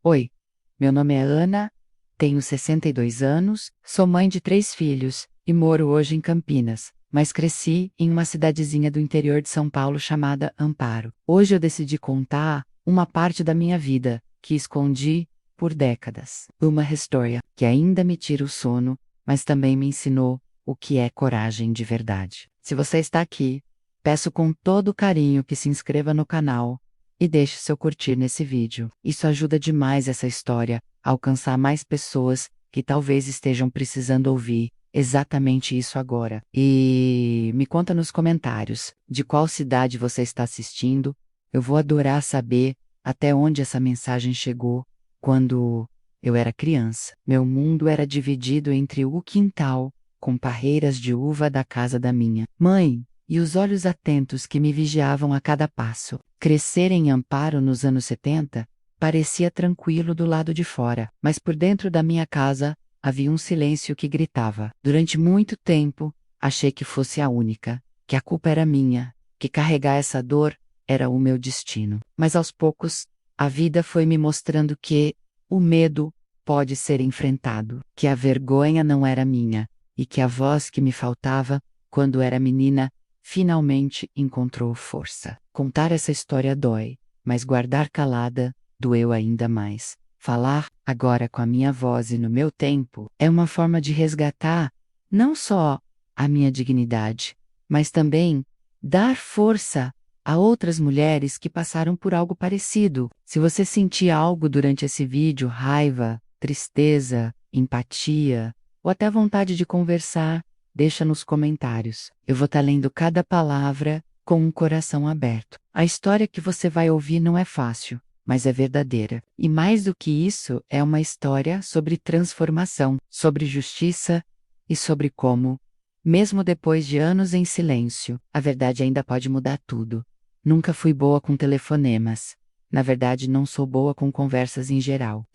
Oi, meu nome é Ana, tenho 62 anos, sou mãe de 3 filhos e moro hoje em Campinas, mas cresci em uma cidadezinha do interior de São Paulo chamada Amparo. Hoje eu decidi contar uma parte da minha vida que escondi por décadas. Uma história que ainda me tira o sono, mas também me ensinou o que é coragem de verdade. Se você está aqui, peço com todo carinho que se inscreva no canal e deixe seu curtir nesse vídeo. Isso ajuda demais essa história a alcançar mais pessoas que talvez estejam precisando ouvir exatamente isso agora. E me conta nos comentários de qual cidade você está assistindo. Eu vou adorar saber até onde essa mensagem chegou quando eu era criança. Meu mundo era dividido entre o quintal, com parreiras de uva da casa da minha mãe, e os olhos atentos que me vigiavam a cada passo. Crescer em Amparo nos anos 70 parecia tranquilo do lado de fora, mas por dentro da minha casa havia um silêncio que gritava. Durante muito tempo, achei que fosse a única, que a culpa era minha, que carregar essa dor era o meu destino. Mas aos poucos, a vida foi me mostrando que o medo pode ser enfrentado, que a vergonha não era minha, e que a voz que me faltava, quando era menina, finalmente encontrou força. Contar essa história dói, mas guardar calada doeu ainda mais. Falar, agora com a minha voz e no meu tempo, é uma forma de resgatar, não só a minha dignidade, mas também dar força a outras mulheres que passaram por algo parecido. Se você sentir algo durante esse vídeo, raiva, tristeza, empatia, ou até vontade de conversar, deixa nos comentários. Eu vou estar lendo cada palavra com um coração aberto. A história que você vai ouvir não é fácil, mas é verdadeira. E mais do que isso, é uma história sobre transformação, sobre justiça e sobre como, mesmo depois de anos em silêncio, a verdade ainda pode mudar tudo. Nunca fui boa com telefonemas. Na verdade, não sou boa com conversas em geral.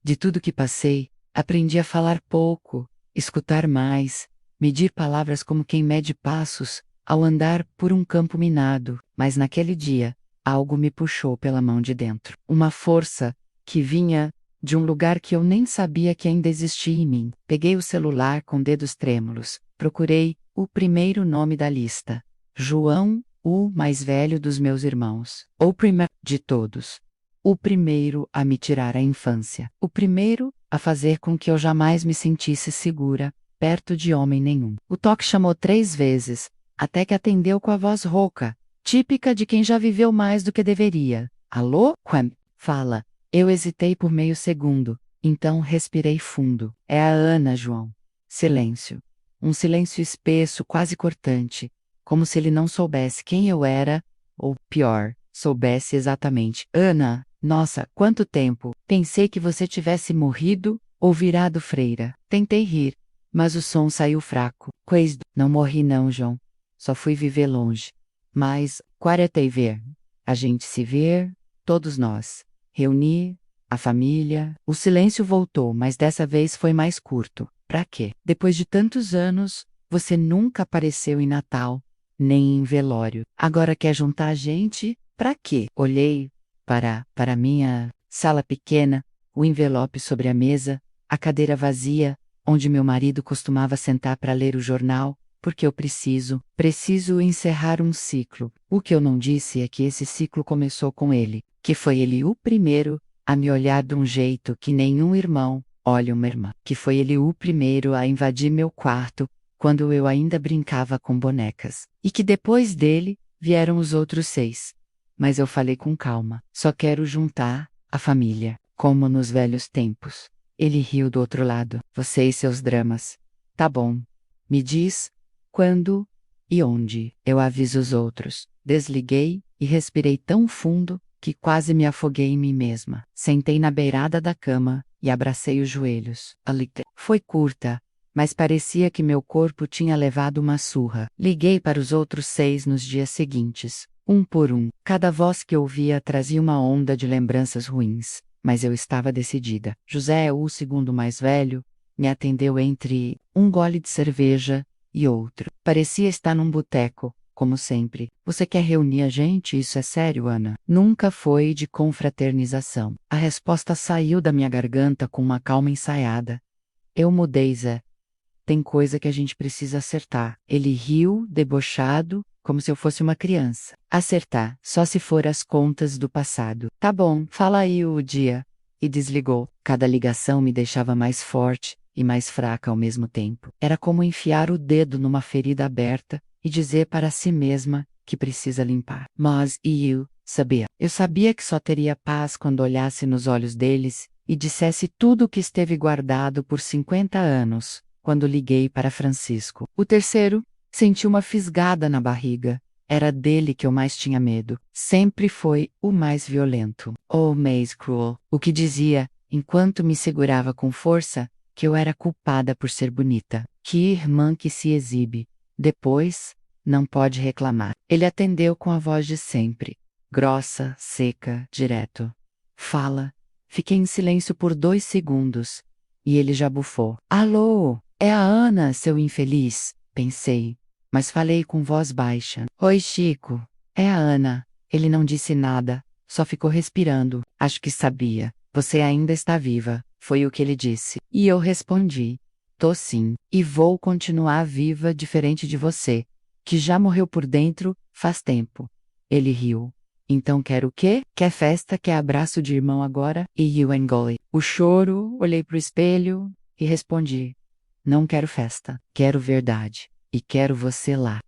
De tudo que passei, aprendi a falar pouco, escutar mais, medir palavras como quem mede passos, ao andar por um campo minado. Mas naquele dia, algo me puxou pela mão de dentro. Uma força que vinha de um lugar que eu nem sabia que ainda existia em mim. Peguei o celular com dedos trêmulos. Procurei o primeiro nome da lista. João, o mais velho dos meus irmãos. O primeiro de todos. O primeiro a me tirar a infância. O primeiro a fazer com que eu jamais me sentisse segura perto de homem nenhum. O toque chamou 3 vezes, até que atendeu com a voz rouca, típica de quem já viveu mais do que deveria. Alô? Quem? Fala. Eu hesitei por meio segundo, então respirei fundo. É a Ana, João. Silêncio. Um silêncio espesso, quase cortante, como se ele não soubesse quem eu era, ou pior, soubesse exatamente. Ana, nossa, quanto tempo! Pensei que você tivesse morrido ou virado freira. Tentei rir, mas o som saiu fraco. Coisa, não morri não, João. Só fui viver longe. Mas, quaretei ver. A gente se ver, todos nós. Reunir, a família. O silêncio voltou, mas dessa vez foi mais curto. Pra quê? Depois de tantos anos, você nunca apareceu em Natal, nem em velório. Agora quer juntar a gente? Pra quê? Olhei para minha sala pequena, o envelope sobre a mesa, a cadeira vazia, onde meu marido costumava sentar para ler o jornal, porque eu preciso encerrar um ciclo. O que eu não disse é que esse ciclo começou com ele, que foi ele o primeiro a me olhar de um jeito que nenhum irmão olha uma irmã, que foi ele o primeiro a invadir meu quarto, quando eu ainda brincava com bonecas, e que depois dele vieram os outros 6. Mas eu falei com calma, só quero juntar a família, como nos velhos tempos. Ele riu do outro lado. Você e seus dramas. Tá bom. Me diz quando e onde eu aviso os outros. Desliguei e respirei tão fundo que quase me afoguei em mim mesma. Sentei na beirada da cama e abracei os joelhos. Foi curta, mas parecia que meu corpo tinha levado uma surra. Liguei para os outros 6 nos dias seguintes, um por um. Cada voz que ouvia trazia uma onda de lembranças ruins, mas eu estava decidida. José, o segundo mais velho, me atendeu entre um gole de cerveja e outro. Parecia estar num boteco, como sempre. Você quer reunir a gente? Isso é sério, Ana? Nunca foi de confraternização. A resposta saiu da minha garganta com uma calma ensaiada. Eu mudei, Zé. Tem coisa que a gente precisa acertar. Ele riu, debochado, como se eu fosse uma criança. Acertar, só se for as contas do passado. Tá bom, fala aí o dia. E desligou. Cada ligação me deixava mais forte e mais fraca ao mesmo tempo. Era como enfiar o dedo numa ferida aberta e dizer para si mesma que precisa limpar. Mas e eu sabia. Eu sabia que só teria paz quando olhasse nos olhos deles e dissesse tudo o que esteve guardado por 50 anos, quando liguei para Francisco. O terceiro, senti uma fisgada na barriga. Era dele que eu mais tinha medo. Sempre foi o mais violento. Oh, Maze Cruel. O que dizia, enquanto me segurava com força, que eu era culpada por ser bonita. Que irmã que se exibe. Depois, não pode reclamar. Ele atendeu com a voz de sempre. Grossa, seca, direto. Fala. Fiquei em silêncio por 2 segundos. E ele já bufou. Alô, é a Ana, seu infeliz, pensei. Mas falei com voz baixa. Oi, Chico. É a Ana. Ele não disse nada, só ficou respirando. Acho que sabia. Você ainda está viva, foi o que ele disse. E eu respondi. Tô sim, e vou continuar viva diferente de você, que já morreu por dentro, faz tempo. Ele riu. Então quer o quê? Quer festa, quer abraço de irmão agora? E eu engoli. O choro, olhei pro espelho e respondi. Não quero festa, quero verdade. E quero você lá.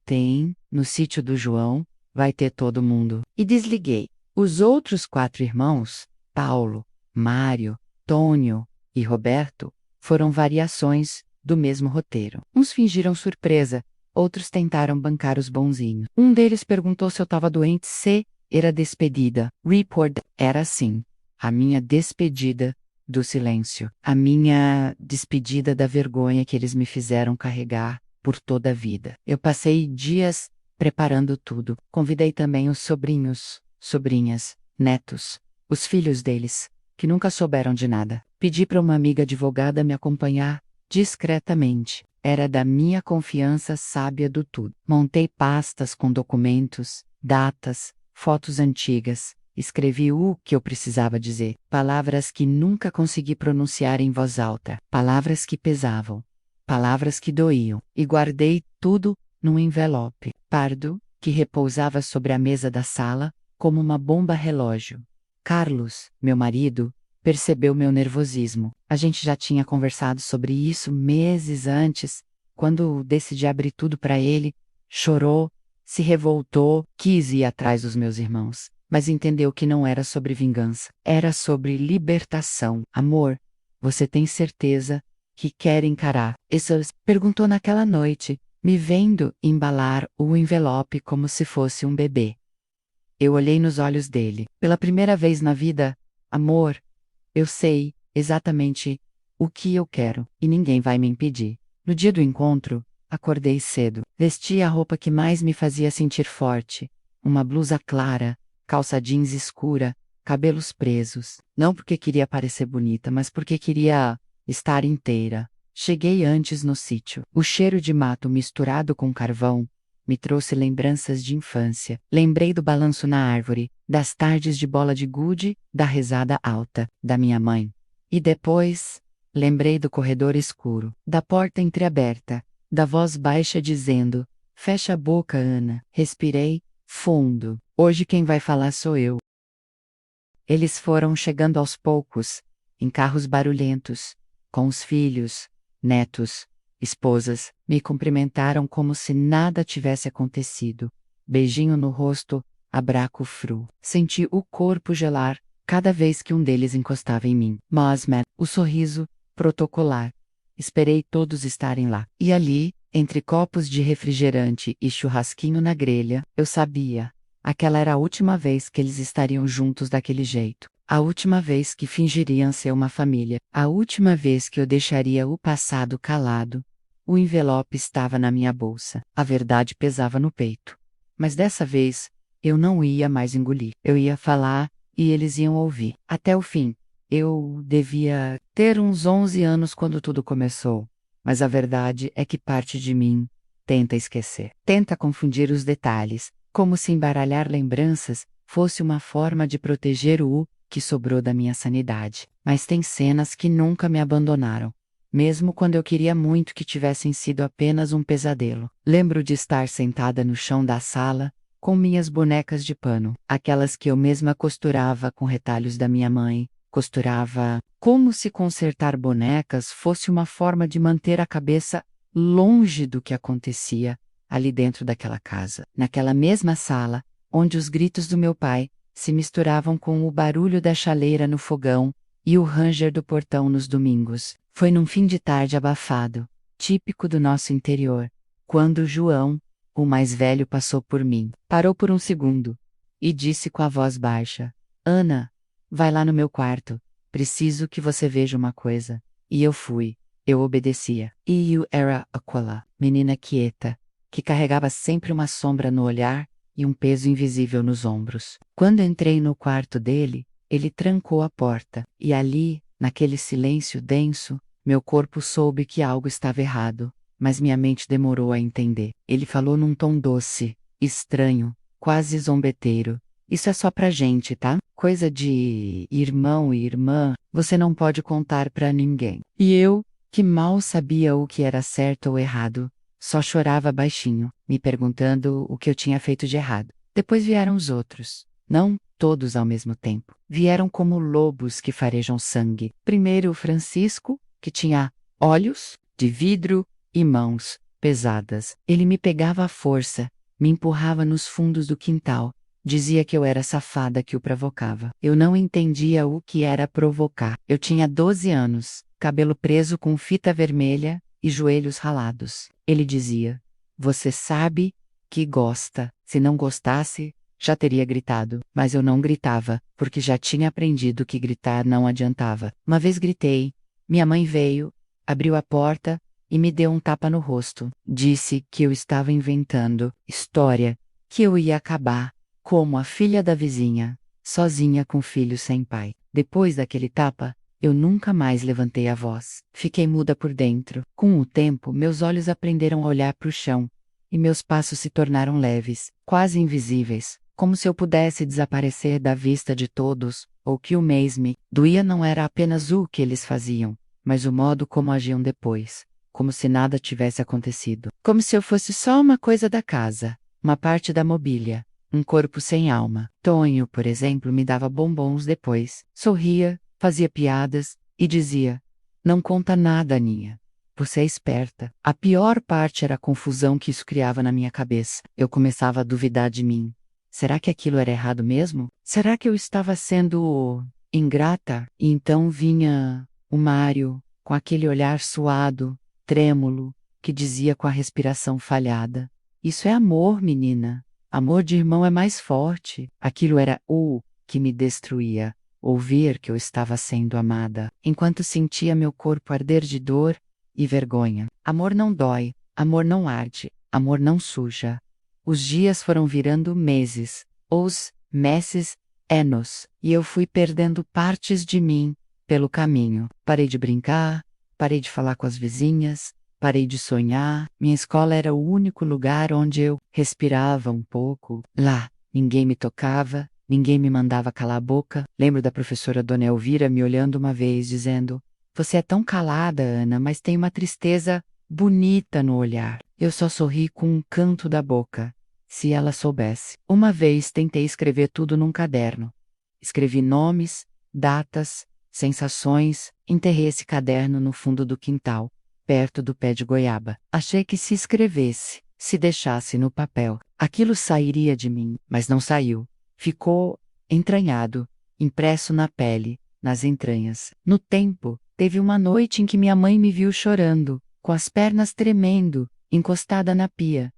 Tem, no sítio do João, vai ter todo mundo. E desliguei. Os outros 4 irmãos, Paulo, Mário, Tônio e Roberto, foram variações do mesmo roteiro. Uns fingiram surpresa, outros tentaram bancar os bonzinhos. Um deles perguntou se eu estava doente, se era despedida. Report era assim. A minha despedida do silêncio. A minha despedida da vergonha que eles me fizeram carregar por toda a vida. Eu passei dias preparando tudo. Convidei também os sobrinhos, sobrinhas, netos, os filhos deles, que nunca souberam de nada. Pedi para uma amiga advogada me acompanhar discretamente. Era da minha confiança sábia do tudo. Montei pastas com documentos, datas, fotos antigas. Escrevi o que eu precisava dizer. Palavras que nunca consegui pronunciar em voz alta. Palavras que pesavam. Palavras que doíam. E guardei tudo num envelope pardo que repousava sobre a mesa da sala, como uma bomba relógio. Carlos, meu marido, percebeu meu nervosismo. A gente já tinha conversado sobre isso meses antes, quando decidi abrir tudo para ele. Chorou, se revoltou, quis ir atrás dos meus irmãos, mas entendeu que não era sobre vingança, era sobre libertação. Amor, você tem certeza que quer encarar? Isso perguntou naquela noite, me vendo embalar o envelope como se fosse um bebê. Eu olhei nos olhos dele. Pela primeira vez na vida, amor, eu sei exatamente o que eu quero e ninguém vai me impedir. No dia do encontro, acordei cedo. Vesti a roupa que mais me fazia sentir forte. Uma blusa clara, calça jeans escura, cabelos presos. Não porque queria parecer bonita, mas porque queria estar inteira. Cheguei antes no sítio. O cheiro de mato misturado com carvão me trouxe lembranças de infância. Lembrei do balanço na árvore, das tardes de bola de gude, da risada alta da minha mãe. E depois, lembrei do corredor escuro, da porta entreaberta, da voz baixa dizendo: fecha a boca, Ana. Respirei fundo. Hoje quem vai falar sou eu. Eles foram chegando aos poucos, em carros barulhentos, com os filhos, netos, esposas, me cumprimentaram como se nada tivesse acontecido. Beijinho no rosto, abraço frio. Senti o corpo gelar cada vez que um deles encostava em mim. Mosman, o sorriso, protocolar. Esperei todos estarem lá. E ali, entre copos de refrigerante e churrasquinho na grelha, eu sabia. Aquela era a última vez que eles estariam juntos daquele jeito. A última vez que fingiriam ser uma família. A última vez que eu deixaria o passado calado. O envelope estava na minha bolsa. A verdade pesava no peito. Mas dessa vez, eu não ia mais engolir. Eu ia falar, e eles iam ouvir. Até o fim. Eu devia ter uns 11 anos quando tudo começou. Mas a verdade é que parte de mim Tenta esquecer. Tenta confundir os detalhes, como se embaralhar lembranças fosse uma forma de proteger o que sobrou da minha sanidade. Mas tem cenas que nunca me abandonaram, mesmo quando eu queria muito que tivessem sido apenas um pesadelo. Lembro de estar sentada no chão da sala, com minhas bonecas de pano, aquelas que eu mesma costurava com retalhos da minha mãe. Costurava como se consertar bonecas fosse uma forma de manter a cabeça longe do que acontecia ali dentro daquela casa. Naquela mesma sala, onde os gritos do meu pai se misturavam com o barulho da chaleira no fogão e o ranger do portão nos domingos. Foi num fim de tarde abafado, típico do nosso interior, quando João, o mais velho, passou por mim. Parou por um segundo e disse com a voz baixa: Ana, vai lá no meu quarto. Preciso que você veja uma coisa. E eu fui. Eu obedecia. E eu era aquela menina quieta, que carregava sempre uma sombra no olhar e um peso invisível nos ombros. Quando entrei no quarto dele, ele trancou a porta, e ali, naquele silêncio denso, meu corpo soube que algo estava errado, mas minha mente demorou a entender. Ele falou num tom doce, estranho, quase zombeteiro: Isso é só pra gente, tá? Coisa de irmão e irmã, você não pode contar pra ninguém. E eu, que mal sabia o que era certo ou errado, só chorava baixinho, me perguntando o que eu tinha feito de errado. Depois vieram os outros. Não todos ao mesmo tempo. Vieram como lobos que farejam sangue. Primeiro o Francisco, que tinha olhos de vidro e mãos pesadas. Ele me pegava à força, me empurrava nos fundos do quintal. Dizia que eu era safada que o provocava. Eu não entendia o que era provocar. Eu tinha 12 anos, cabelo preso com fita vermelha e joelhos ralados. Ele dizia: Você sabe que gosta. Se não gostasse, já teria gritado. Mas eu não gritava, porque já tinha aprendido que gritar não adiantava. Uma vez gritei. Minha mãe veio, abriu a porta e me deu um tapa no rosto. Disse que eu estava inventando história, que eu ia acabar como a filha da vizinha, sozinha com filho sem pai. Depois daquele tapa, eu nunca mais levantei a voz. Fiquei muda por dentro. Com o tempo, meus olhos aprenderam a olhar para o chão, e meus passos se tornaram leves, quase invisíveis, como se eu pudesse desaparecer da vista de todos, ou que o me doía não era apenas o que eles faziam, mas o modo como agiam depois, como se nada tivesse acontecido. Como se eu fosse só uma coisa da casa, uma parte da mobília. Um corpo sem alma. Tonho, por exemplo, me dava bombons depois. Sorria, fazia piadas e dizia: Não conta nada, Aninha. Você é esperta. A pior parte era a confusão que isso criava na minha cabeça. Eu começava a duvidar de mim. Será que aquilo era errado mesmo? Será que eu estava sendo ingrata? E então vinha o Mário, com aquele olhar suado, trêmulo, que dizia com a respiração falhada: Isso é amor, menina. Amor de irmão é mais forte. Aquilo era o que me destruía. Ouvir que eu estava sendo amada, enquanto sentia meu corpo arder de dor e vergonha. Amor não dói, amor não arde, amor não suja. Os dias foram virando meses, os meses, anos, e eu fui perdendo partes de mim pelo caminho. Parei de brincar, parei de falar com as vizinhas, parei de sonhar. Minha escola era o único lugar onde eu respirava um pouco. Lá, ninguém me tocava, ninguém me mandava calar a boca. Lembro da professora Dona Elvira me olhando uma vez, dizendo: Você é tão calada, Ana, mas tem uma tristeza bonita no olhar. Eu só sorri com um canto da boca. Se ela soubesse. Uma vez tentei escrever tudo num caderno. Escrevi nomes, datas, sensações, enterrei esse caderno no fundo do quintal, perto do pé de goiaba. Achei que se escrevesse, se deixasse no papel, aquilo sairia de mim, mas não saiu. Ficou entranhado, impresso na pele, nas entranhas. No tempo, teve uma noite em que minha mãe me viu chorando, com as pernas tremendo, encostada na pia.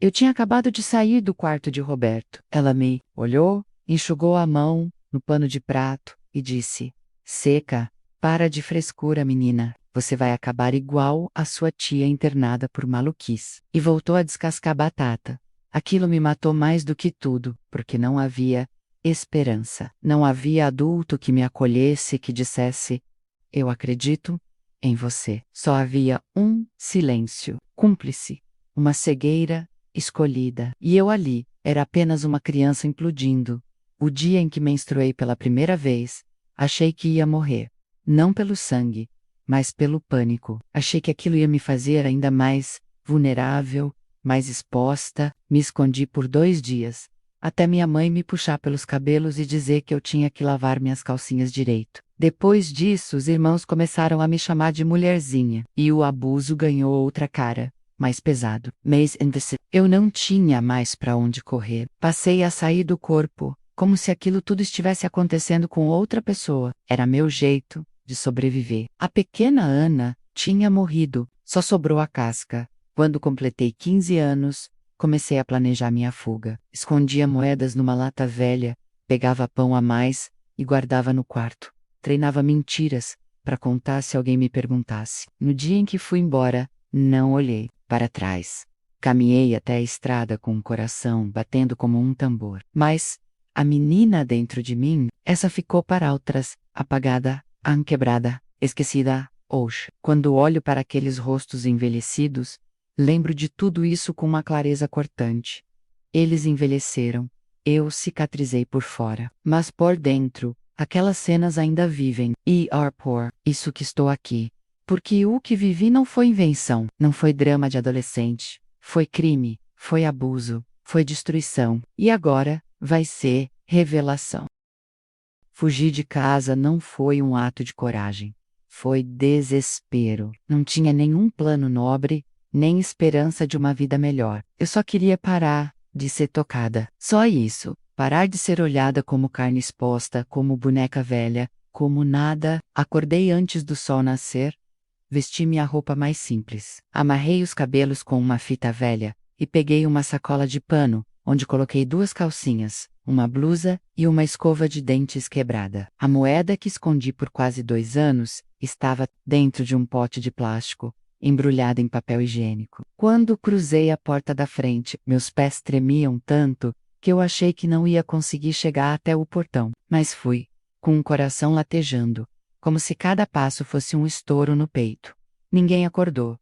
Eu tinha acabado de sair do quarto de Roberto. Ela me olhou, enxugou a mão no pano de prato e disse: Seca, para de frescura, menina. Você vai acabar igual a sua tia internada por maluquice. E voltou a descascar batata. Aquilo me matou mais do que tudo, porque não havia esperança. Não havia adulto que me acolhesse, que dissesse: Eu acredito em você. Só havia um silêncio, cúmplice. uma cegueira escolhida. E eu ali, era apenas uma criança implodindo. O dia em que menstruei pela primeira vez, achei que ia morrer. Não pelo sangue, mas pelo pânico. Achei que aquilo ia me fazer ainda mais vulnerável, mais exposta. Me escondi por 2 dias, até minha mãe me puxar pelos cabelos e dizer que eu tinha que lavar minhas calcinhas direito. Depois disso, os irmãos começaram a me chamar de mulherzinha, e o abuso ganhou outra cara, mais pesado. Mas eu não tinha mais para onde correr. Passei a sair do corpo, como se aquilo tudo estivesse acontecendo com outra pessoa. Era meu jeito de sobreviver. A pequena Ana tinha morrido, só sobrou a casca. Quando completei 15 anos, comecei a planejar minha fuga. Escondia moedas numa lata velha, pegava pão a mais e guardava no quarto. Treinava mentiras para contar se alguém me perguntasse. No dia em que fui embora, não olhei para trás. Caminhei até a estrada com o coração batendo como um tambor. Mas a menina dentro de mim, essa ficou para outras, apagada, anquebrada, esquecida, hoje. Quando olho para aqueles rostos envelhecidos, lembro de tudo isso com uma clareza cortante. Eles envelheceram, eu cicatrizei por fora, mas por dentro, aquelas cenas ainda vivem. E por isso que estou aqui. Porque o que vivi não foi invenção, não foi drama de adolescente, foi crime, foi abuso, foi destruição. E agora, vai ser revelação. Fugir de casa não foi um ato de coragem. Foi desespero. Não tinha nenhum plano nobre, nem esperança de uma vida melhor. Eu só queria parar de ser tocada. Só isso. Parar de ser olhada como carne exposta, como boneca velha, como nada. Acordei antes do sol nascer. Vesti minha roupa mais simples. Amarrei os cabelos com uma fita velha e peguei uma sacola de pano, onde coloquei 2 calcinhas, uma blusa e uma escova de dentes quebrada. A moeda que escondi por quase 2 anos estava dentro de um pote de plástico, embrulhada em papel higiênico. Quando cruzei a porta da frente, meus pés tremiam tanto que eu achei que não ia conseguir chegar até o portão. Mas fui, com o coração latejando, como se cada passo fosse um estouro no peito. Ninguém acordou.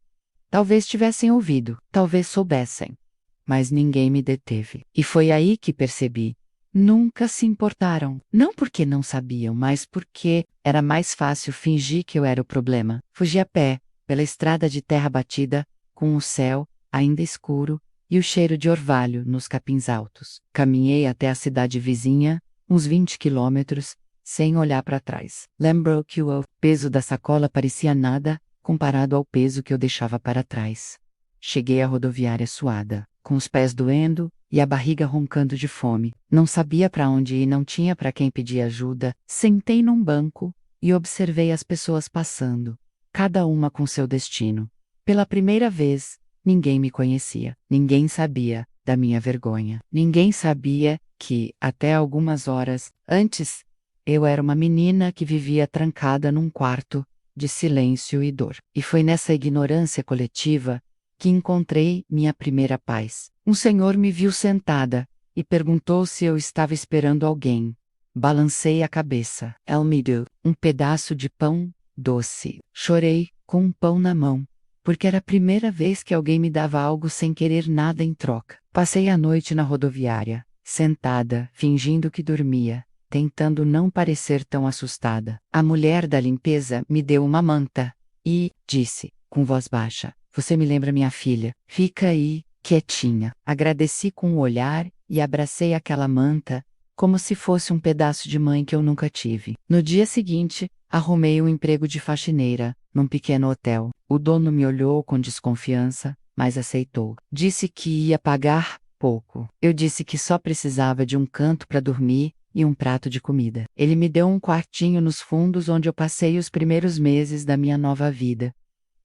Talvez tivessem ouvido, talvez soubessem. Mas ninguém me deteve. E foi aí que percebi. Nunca se importaram. Não porque não sabiam, mas porque era mais fácil fingir que eu era o problema. Fugi a pé, pela estrada de terra batida, com o céu ainda escuro e o cheiro de orvalho nos capins altos. Caminhei até a cidade vizinha, uns 20 quilômetros, sem olhar para trás. Lembro que o peso da sacola parecia nada comparado ao peso que eu deixava para trás. Cheguei à rodoviária suada, com os pés doendo e a barriga roncando de fome. Não sabia para onde ir, não tinha para quem pedir ajuda. Sentei num banco e observei as pessoas passando, cada uma com seu destino. Pela primeira vez, ninguém me conhecia. Ninguém sabia da minha vergonha. Ninguém sabia que, até algumas horas antes, eu era uma menina que vivia trancada num quarto de silêncio e dor. E foi nessa ignorância coletiva que encontrei minha primeira paz. Um senhor me viu sentada e perguntou se eu estava esperando alguém. Balancei a cabeça. Ele me deu um pedaço de pão doce. Chorei com um pão na mão, porque era a primeira vez que alguém me dava algo sem querer nada em troca. Passei a noite na rodoviária, sentada, fingindo que dormia, tentando não parecer tão assustada. A mulher da limpeza me deu uma manta e disse, com voz baixa: "Você me lembra minha filha. Fica aí, quietinha." Agradeci com o olhar e abracei aquela manta, como se fosse um pedaço de mãe que eu nunca tive. No dia seguinte, arrumei um emprego de faxineira, num pequeno hotel. O dono me olhou com desconfiança, mas aceitou. Disse que ia pagar pouco. Eu disse que só precisava de um canto para dormir e um prato de comida. Ele me deu um quartinho nos fundos onde eu passei os primeiros meses da minha nova vida.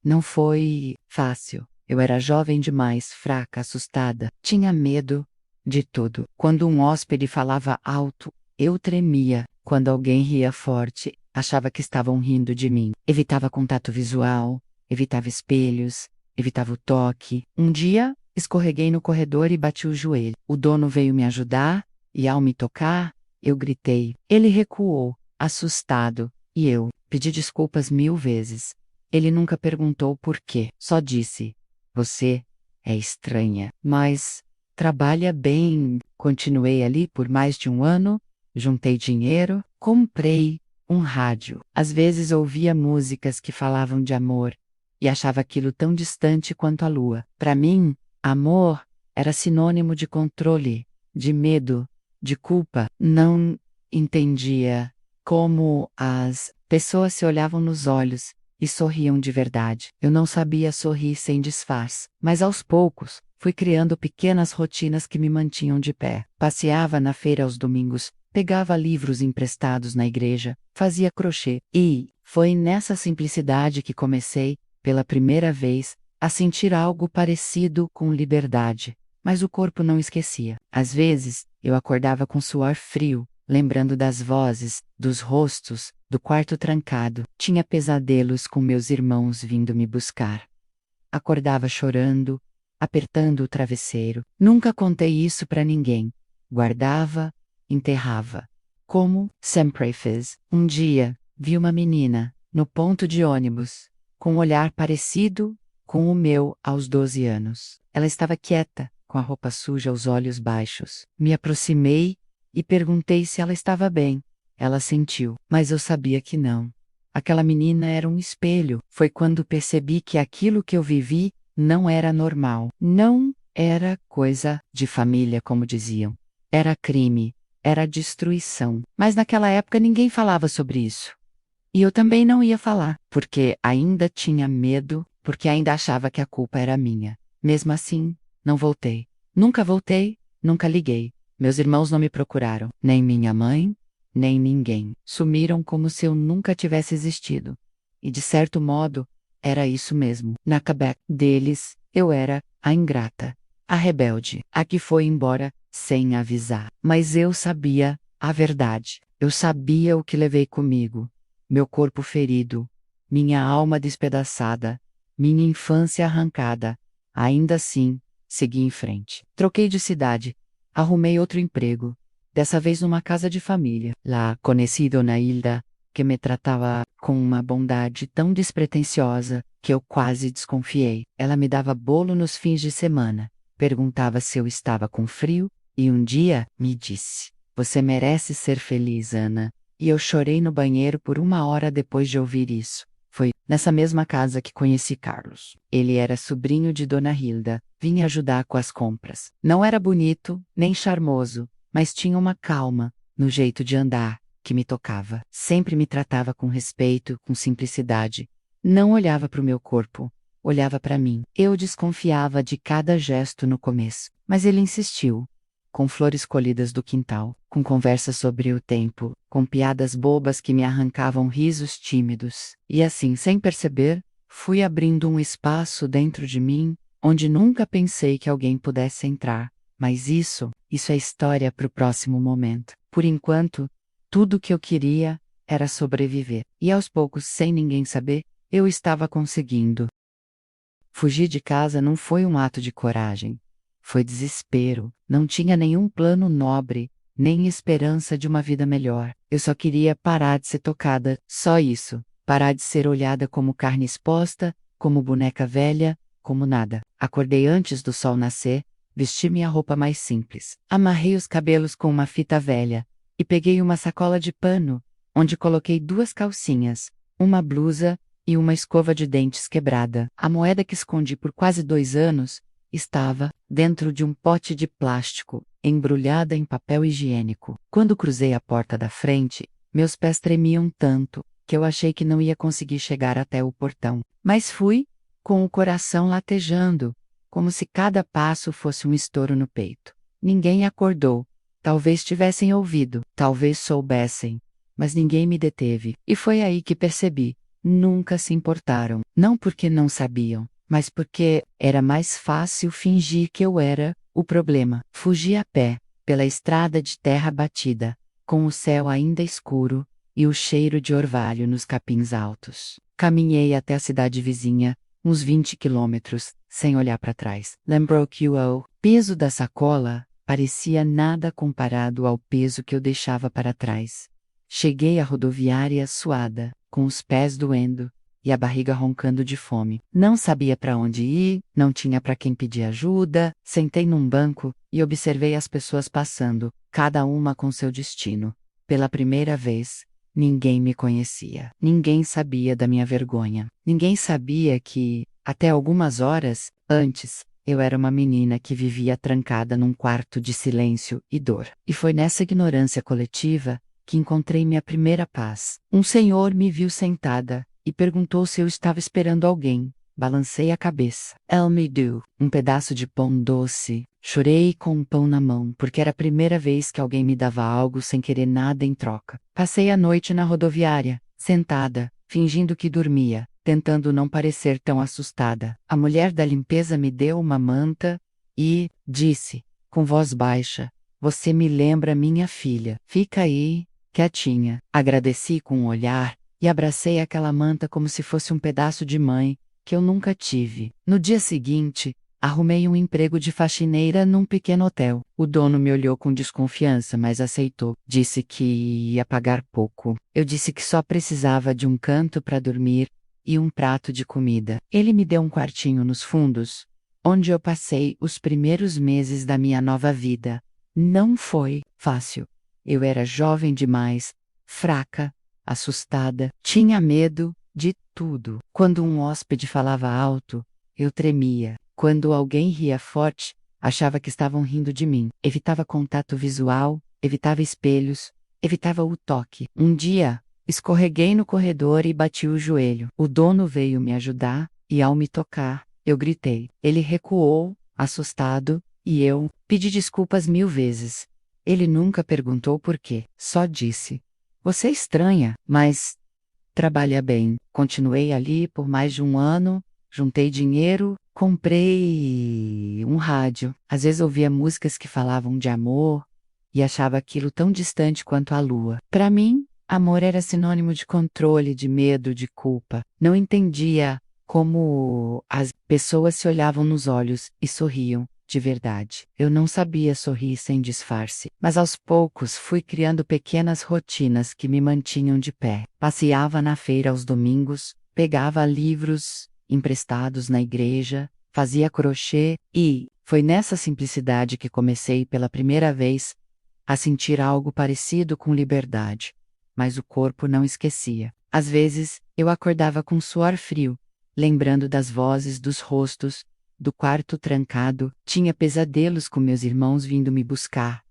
Não foi fácil. Eu era jovem demais, fraca, assustada. Tinha medo de tudo. Quando um hóspede falava alto, eu tremia. Quando alguém ria forte, achava que estavam rindo de mim. Evitava contato visual, evitava espelhos, evitava o toque. Um dia, escorreguei no corredor e bati o joelho. O dono veio me ajudar, e ao me tocar, eu gritei. Ele recuou, assustado, e eu pedi desculpas 1000 vezes. Ele nunca perguntou por quê, só disse: "Você é estranha, mas trabalha bem. Continuei ali por mais de um ano, juntei dinheiro, comprei um rádio. Às vezes ouvia músicas que falavam de amor e achava aquilo tão distante quanto a lua. Para mim, amor era sinônimo de controle, de medo, de culpa. Não entendia como as pessoas se olhavam nos olhos e sorriam de verdade. Eu não sabia sorrir sem disfarce, mas aos poucos fui criando pequenas rotinas que me mantinham de pé. Passeava na feira aos domingos, pegava livros emprestados na igreja, fazia crochê. E foi nessa simplicidade que comecei, pela primeira vez, a sentir algo parecido com liberdade. Mas o corpo não esquecia. Às vezes, eu acordava com suor frio, lembrando das vozes, dos rostos, do quarto trancado. Tinha pesadelos com meus irmãos vindo me buscar. Acordava chorando, apertando o travesseiro. Nunca contei isso para ninguém. Guardava, enterrava. Como sempre fiz. Um dia, vi uma menina, no ponto de ônibus, com um olhar parecido com o meu aos 12 anos. Ela estava quieta, com a roupa suja, os olhos baixos. Me aproximei e perguntei se ela estava bem. Ela sentiu, mas eu sabia que não. Aquela menina era um espelho. Foi quando percebi que aquilo que eu vivi não era normal. Não era coisa de família, como diziam. Era crime, era destruição. Mas naquela época ninguém falava sobre isso. E eu também não ia falar, porque ainda tinha medo, porque ainda achava que a culpa era minha. Mesmo assim, não voltei. Nunca voltei, nunca liguei. Meus irmãos não me procuraram, nem minha mãe, nem ninguém. Sumiram como se eu nunca tivesse existido. E de certo modo, era isso mesmo. Na cabeça deles, eu era a ingrata, a rebelde, a que foi embora sem avisar. Mas eu sabia a verdade. Eu sabia o que levei comigo. Meu corpo ferido, minha alma despedaçada, minha infância arrancada. Ainda assim, segui em frente. Troquei de cidade, arrumei outro emprego, dessa vez numa casa de família. Lá, conheci Dona Hilda, que me tratava com uma bondade tão despretensiosa que eu quase desconfiei. Ela me dava bolo nos fins de semana, perguntava se eu estava com frio, e um dia me disse: "Você merece ser feliz, Ana." E eu chorei no banheiro por uma hora depois de ouvir isso. Foi nessa mesma casa que conheci Carlos. Ele era sobrinho de Dona Hilda, vinha ajudar com as compras. Não era bonito, nem charmoso, mas tinha uma calma, no jeito de andar, que me tocava. Sempre me tratava com respeito, com simplicidade. Não olhava para o meu corpo, olhava para mim. Eu desconfiava de cada gesto no começo, mas ele insistiu. Com flores colhidas do quintal, com conversas sobre o tempo, com piadas bobas que me arrancavam risos tímidos. E assim, sem perceber, fui abrindo um espaço dentro de mim, onde nunca pensei que alguém pudesse entrar. Mas isso é história para o próximo momento. Por enquanto, tudo o que eu queria era sobreviver. E aos poucos, sem ninguém saber, eu estava conseguindo. Fugir de casa não foi um ato de coragem. Foi desespero. Não tinha nenhum plano nobre, nem esperança de uma vida melhor. Eu só queria parar de ser tocada, só isso. Parar de ser olhada como carne exposta, como boneca velha, como nada. Acordei antes do sol nascer, vesti minha roupa mais simples. Amarrei os cabelos com uma fita velha e peguei uma sacola de pano, onde coloquei 2 calcinhas, uma blusa e uma escova de dentes quebrada. A moeda que escondi por quase 2 anos estava dentro de um pote de plástico, embrulhada em papel higiênico. Quando cruzei a porta da frente, meus pés tremiam tanto que eu achei que não ia conseguir chegar até o portão. Mas fui, com o coração latejando, como se cada passo fosse um estouro no peito. Ninguém acordou. Talvez tivessem ouvido, talvez soubessem, mas ninguém me deteve. E foi aí que percebi. Nunca se importaram. Não porque não sabiam, mas porque era mais fácil fingir que eu era o problema. Fugi a pé, pela estrada de terra batida, com o céu ainda escuro e o cheiro de orvalho nos capins altos. Caminhei até a cidade vizinha, uns 20 quilômetros, sem olhar para trás. Lembrou que o peso da sacola parecia nada comparado ao peso que eu deixava para trás. Cheguei à rodoviária suada, com os pés doendo, e a barriga roncando de fome. Não sabia para onde ir, não tinha para quem pedir ajuda. Sentei num banco e observei as pessoas passando, cada uma com seu destino. Pela primeira vez, ninguém me conhecia. Ninguém sabia da minha vergonha. Ninguém sabia que, até algumas horas antes, eu era uma menina que vivia trancada num quarto de silêncio e dor. E foi nessa ignorância coletiva que encontrei minha primeira paz. Um senhor me viu sentada e perguntou se eu estava esperando alguém. Balancei a cabeça. Elle me deu um pedaço de pão doce. Chorei com um pão na mão, porque era a primeira vez que alguém me dava algo sem querer nada em troca. Passei a noite na rodoviária, sentada, fingindo que dormia, tentando não parecer tão assustada. A mulher da limpeza me deu uma manta e disse, com voz baixa, "Você me lembra minha filha. Fica aí, quietinha." Agradeci com um olhar e abracei aquela manta como se fosse um pedaço de mãe que eu nunca tive. No dia seguinte, arrumei um emprego de faxineira num pequeno hotel. O dono me olhou com desconfiança, mas aceitou. Disse que ia pagar pouco. Eu disse que só precisava de um canto para dormir e um prato de comida. Ele me deu um quartinho nos fundos, onde eu passei os primeiros meses da minha nova vida. Não foi fácil. Eu era jovem demais, fraca, assustada, tinha medo de tudo. Quando um hóspede falava alto, eu tremia. Quando alguém ria forte, achava que estavam rindo de mim. Evitava contato visual, evitava espelhos, evitava o toque. Um dia, escorreguei no corredor e bati o joelho. O dono veio me ajudar e, ao me tocar, eu gritei. Ele recuou, assustado, e eu pedi desculpas 1000 vezes. Ele nunca perguntou por quê, só disse: "Você é estranha, mas trabalha bem." Continuei ali por mais de um ano, juntei dinheiro, comprei um rádio. Às vezes ouvia músicas que falavam de amor e achava aquilo tão distante quanto a lua. Para mim, amor era sinônimo de controle, de medo, de culpa. Não entendia como as pessoas se olhavam nos olhos e sorriam de verdade. Eu não sabia sorrir sem disfarce, mas aos poucos fui criando pequenas rotinas que me mantinham de pé. Passeava na feira aos domingos, pegava livros emprestados na igreja, fazia crochê e foi nessa simplicidade que comecei pela primeira vez a sentir algo parecido com liberdade. Mas o corpo não esquecia. Às vezes, eu acordava com suor frio, lembrando das vozes, dos rostos, do quarto trancado. Tinha pesadelos com meus irmãos vindo me buscar.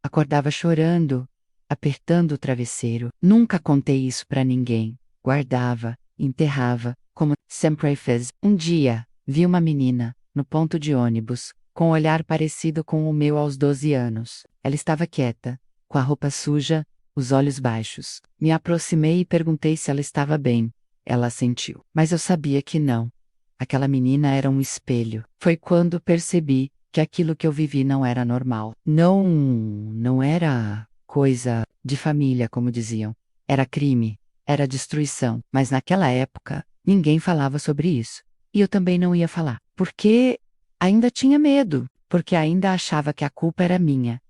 Acordava chorando, apertando o travesseiro. Nunca contei isso para ninguém. Guardava, enterrava, como sempre fez. Um dia, vi uma menina, no ponto de ônibus, com um olhar parecido com o meu aos 12 anos. Ela estava quieta, com a roupa suja, os olhos baixos. Me aproximei e perguntei se ela estava bem. Ela assentiu. Mas eu sabia que não. Aquela menina era um espelho. Foi quando percebi que aquilo que eu vivi não era normal. Não era coisa de família, como diziam. Era crime, era destruição. Mas naquela época, ninguém falava sobre isso. E eu também não ia falar. Porque ainda tinha medo. Porque ainda achava que a culpa era minha.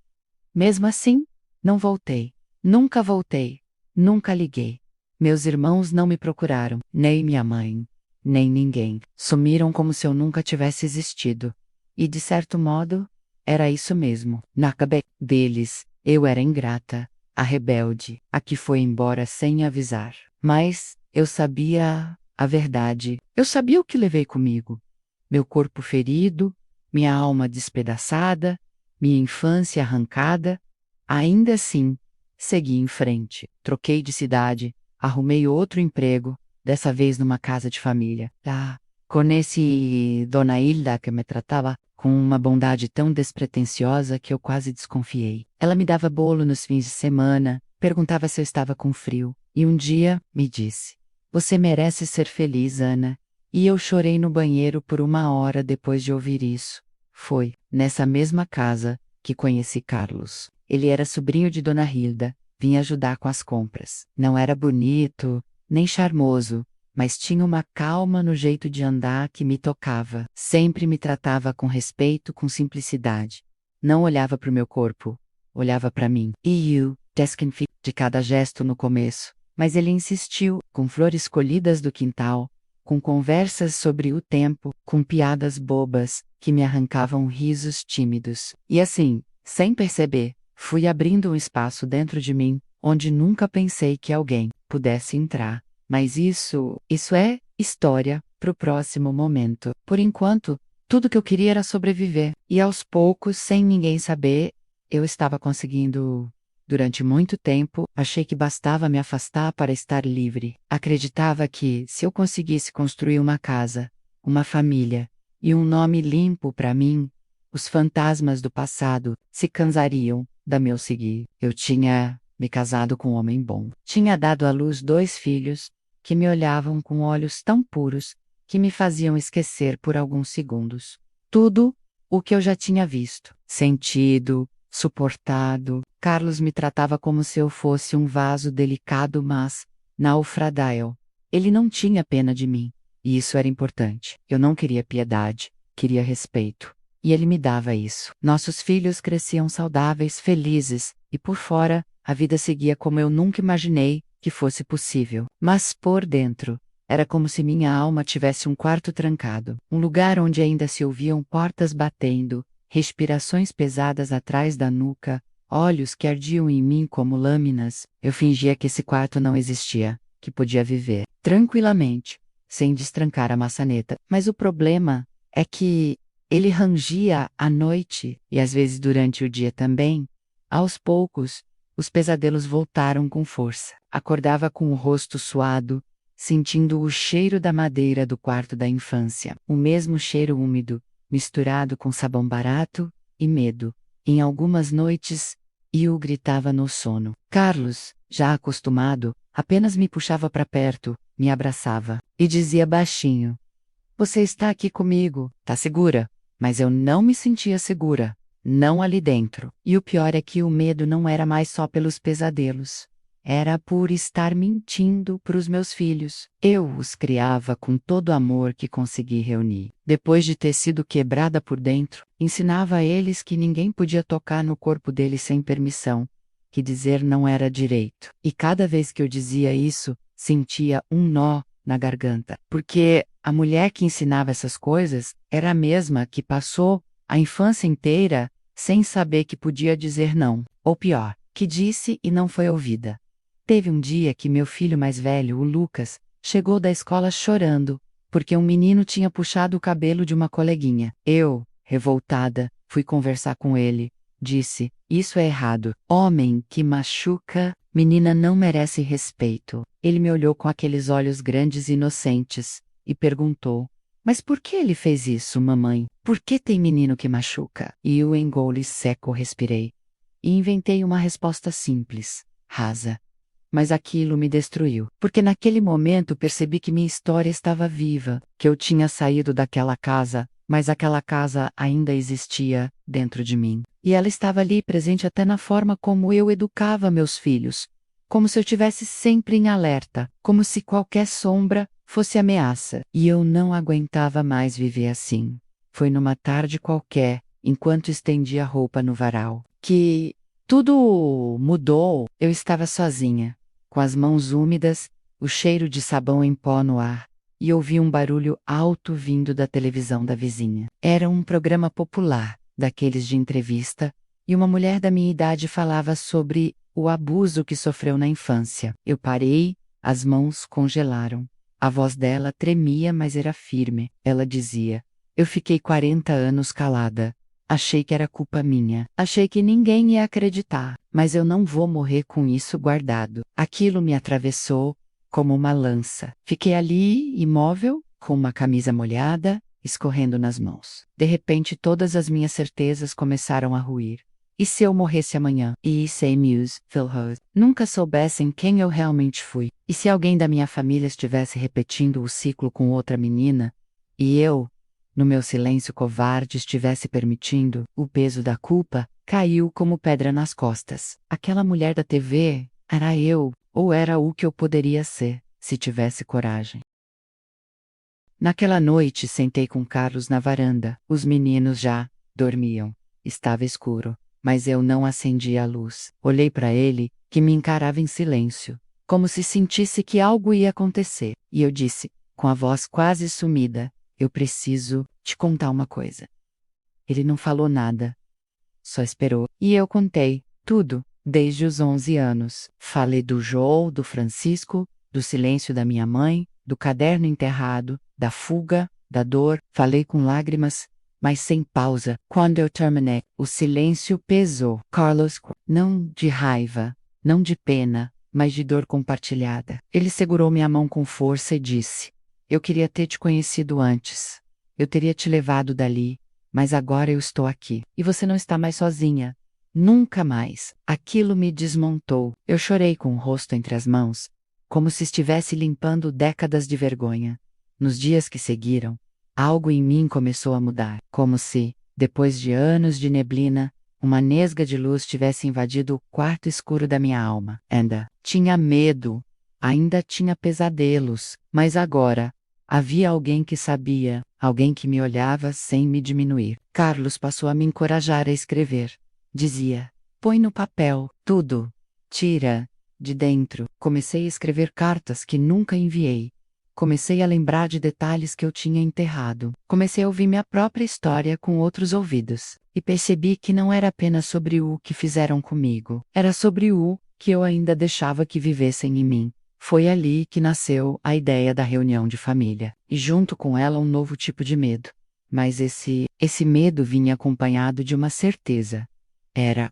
Mesmo assim, não voltei. Nunca voltei. Nunca liguei. Meus irmãos não me procuraram, nem minha mãe, nem ninguém. Sumiram como se eu nunca tivesse existido. E de certo modo, era isso mesmo. Na cabeça deles, eu era ingrata, a rebelde, a que foi embora sem avisar. Mas eu sabia a verdade. Eu sabia o que levei comigo. Meu corpo ferido, minha alma despedaçada, minha infância arrancada. Ainda assim, segui em frente. Troquei de cidade, arrumei outro emprego, dessa vez numa casa de família. Conheci Dona Hilda, que me tratava com uma bondade tão despretensiosa que eu quase desconfiei. Ela me dava bolo nos fins de semana, perguntava se eu estava com frio, e um dia me disse: "Você merece ser feliz, Ana." E eu chorei no banheiro por 1 hora depois de ouvir isso. Foi nessa mesma casa que conheci Carlos. Ele era sobrinho de Dona Hilda, vinha ajudar com as compras. Não era bonito, nem charmoso, mas tinha uma calma no jeito de andar que me tocava. Sempre me tratava com respeito, com simplicidade. Não olhava para o meu corpo, olhava para mim. E eu, desconfiei de cada gesto no começo. Mas ele insistiu, com flores colhidas do quintal, com conversas sobre o tempo, com piadas bobas, que me arrancavam risos tímidos. E assim, sem perceber, fui abrindo um espaço dentro de mim, onde nunca pensei que alguém pudesse entrar. Mas isso é história pro próximo momento. Por enquanto, tudo que eu queria era sobreviver. E aos poucos, sem ninguém saber, eu estava conseguindo. Durante muito tempo, achei que bastava me afastar para estar livre. Acreditava que, se eu conseguisse construir uma casa, uma família e um nome limpo para mim, os fantasmas do passado se cansariam da meu seguir. Eu tinha me casado com um homem bom. Tinha dado à luz 2 filhos que me olhavam com olhos tão puros que me faziam esquecer por alguns segundos tudo o que eu já tinha visto, sentido, suportado. Carlos me tratava como se eu fosse um vaso delicado, mas naufragável. Ele não tinha pena de mim, e isso era importante. Eu não queria piedade, queria respeito. E ele me dava isso. Nossos filhos cresciam saudáveis, felizes, e por fora, a vida seguia como eu nunca imaginei que fosse possível. Mas por dentro, era como se minha alma tivesse um quarto trancado, um lugar onde ainda se ouviam portas batendo, respirações pesadas atrás da nuca, olhos que ardiam em mim como lâminas. Eu fingia que esse quarto não existia, que podia viver tranquilamente, sem destrancar a maçaneta. Mas o problema é que ele rangia à noite e às vezes durante o dia também. Aos poucos, os pesadelos voltaram com força. Acordava com o rosto suado, sentindo o cheiro da madeira do quarto da infância, o mesmo cheiro úmido, misturado com sabão barato e medo. Em algumas noites, eu gritava no sono. Carlos, já acostumado, apenas me puxava para perto, me abraçava e dizia baixinho: "Você está aqui comigo, tá segura?" Mas eu não me sentia segura, não ali dentro. E o pior é que o medo não era mais só pelos pesadelos. Era por estar mentindo para os meus filhos. Eu os criava com todo o amor que consegui reunir. Depois de ter sido quebrada por dentro, ensinava a eles que ninguém podia tocar no corpo deles sem permissão, que dizer não era direito. E cada vez que eu dizia isso, sentia um nó na garganta. Porque a mulher que ensinava essas coisas era a mesma que passou a infância inteira sem saber que podia dizer não. Ou pior, que disse e não foi ouvida. Teve um dia que meu filho mais velho, o Lucas, chegou da escola chorando, porque um menino tinha puxado o cabelo de uma coleguinha. Eu, revoltada, fui conversar com ele. Disse: "Isso é errado. Homem que machuca, menina não merece respeito." Ele me olhou com aqueles olhos grandes e inocentes e perguntou: "Mas por que ele fez isso, mamãe? Por que tem menino que machuca?" E eu engoli seco, respirei. E inventei uma resposta simples, rasa. Mas aquilo me destruiu, porque naquele momento percebi que minha história estava viva, que eu tinha saído daquela casa, mas aquela casa ainda existia dentro de mim. E ela estava ali presente até na forma como eu educava meus filhos, como se eu tivesse sempre em alerta, como se qualquer sombra fosse ameaça. E eu não aguentava mais viver assim. Foi numa tarde qualquer, enquanto estendia a roupa no varal, que tudo mudou. Eu estava sozinha, com as mãos úmidas, o cheiro de sabão em pó no ar, e ouvi um barulho alto vindo da televisão da vizinha. Era um programa popular, daqueles de entrevista, e uma mulher da minha idade falava sobre o abuso que sofreu na infância. Eu parei, as mãos congelaram. A voz dela tremia, mas era firme. Ela dizia: "Eu fiquei 40 anos calada. Achei que era culpa minha. Achei que ninguém ia acreditar. Mas eu não vou morrer com isso guardado." Aquilo me atravessou como uma lança. Fiquei ali, imóvel, com uma camisa molhada, escorrendo nas mãos. De repente, todas as minhas certezas começaram a ruir. E se eu morresse amanhã? E se Muse, Phil Hood, nunca soubessem quem eu realmente fui? E se alguém da minha família estivesse repetindo o ciclo com outra menina? E eu, no meu silêncio covarde, estivesse permitindo? O peso da culpa caiu como pedra nas costas. Aquela mulher da TV era eu, ou era o que eu poderia ser, se tivesse coragem. Naquela noite sentei com Carlos na varanda. Os meninos já dormiam. Estava escuro, mas eu não acendi a luz. Olhei para ele, que me encarava em silêncio, como se sentisse que algo ia acontecer. E eu disse, com a voz quase sumida, eu preciso te contar uma coisa. Ele não falou nada. Só esperou. E eu contei tudo, desde os 11 anos. Falei do Joel, do Francisco, do silêncio da minha mãe, do caderno enterrado, da fuga, da dor. Falei com lágrimas, mas sem pausa. Quando eu terminei, o silêncio pesou. Carlos, não de raiva, não de pena, mas de dor compartilhada. Ele segurou minha mão com força e disse: eu queria ter te conhecido antes. Eu teria te levado dali, mas agora eu estou aqui. E você não está mais sozinha. Nunca mais. Aquilo me desmontou. Eu chorei com o rosto entre as mãos, como se estivesse limpando décadas de vergonha. Nos dias que seguiram, algo em mim começou a mudar, como se, depois de anos de neblina, uma nesga de luz tivesse invadido o quarto escuro da minha alma. Ainda tinha medo, ainda tinha pesadelos, mas agora havia alguém que sabia, alguém que me olhava sem me diminuir. Carlos passou a me encorajar a escrever. Dizia: põe no papel tudo, tira de dentro. Comecei a escrever cartas que nunca enviei. Comecei a lembrar de detalhes que eu tinha enterrado. Comecei a ouvir minha própria história com outros ouvidos. E percebi que não era apenas sobre o que fizeram comigo. Era sobre o que eu ainda deixava que vivessem em mim. Foi ali que nasceu a ideia da reunião de família. E junto com ela um novo tipo de medo. Mas esse medo vinha acompanhado de uma certeza. Era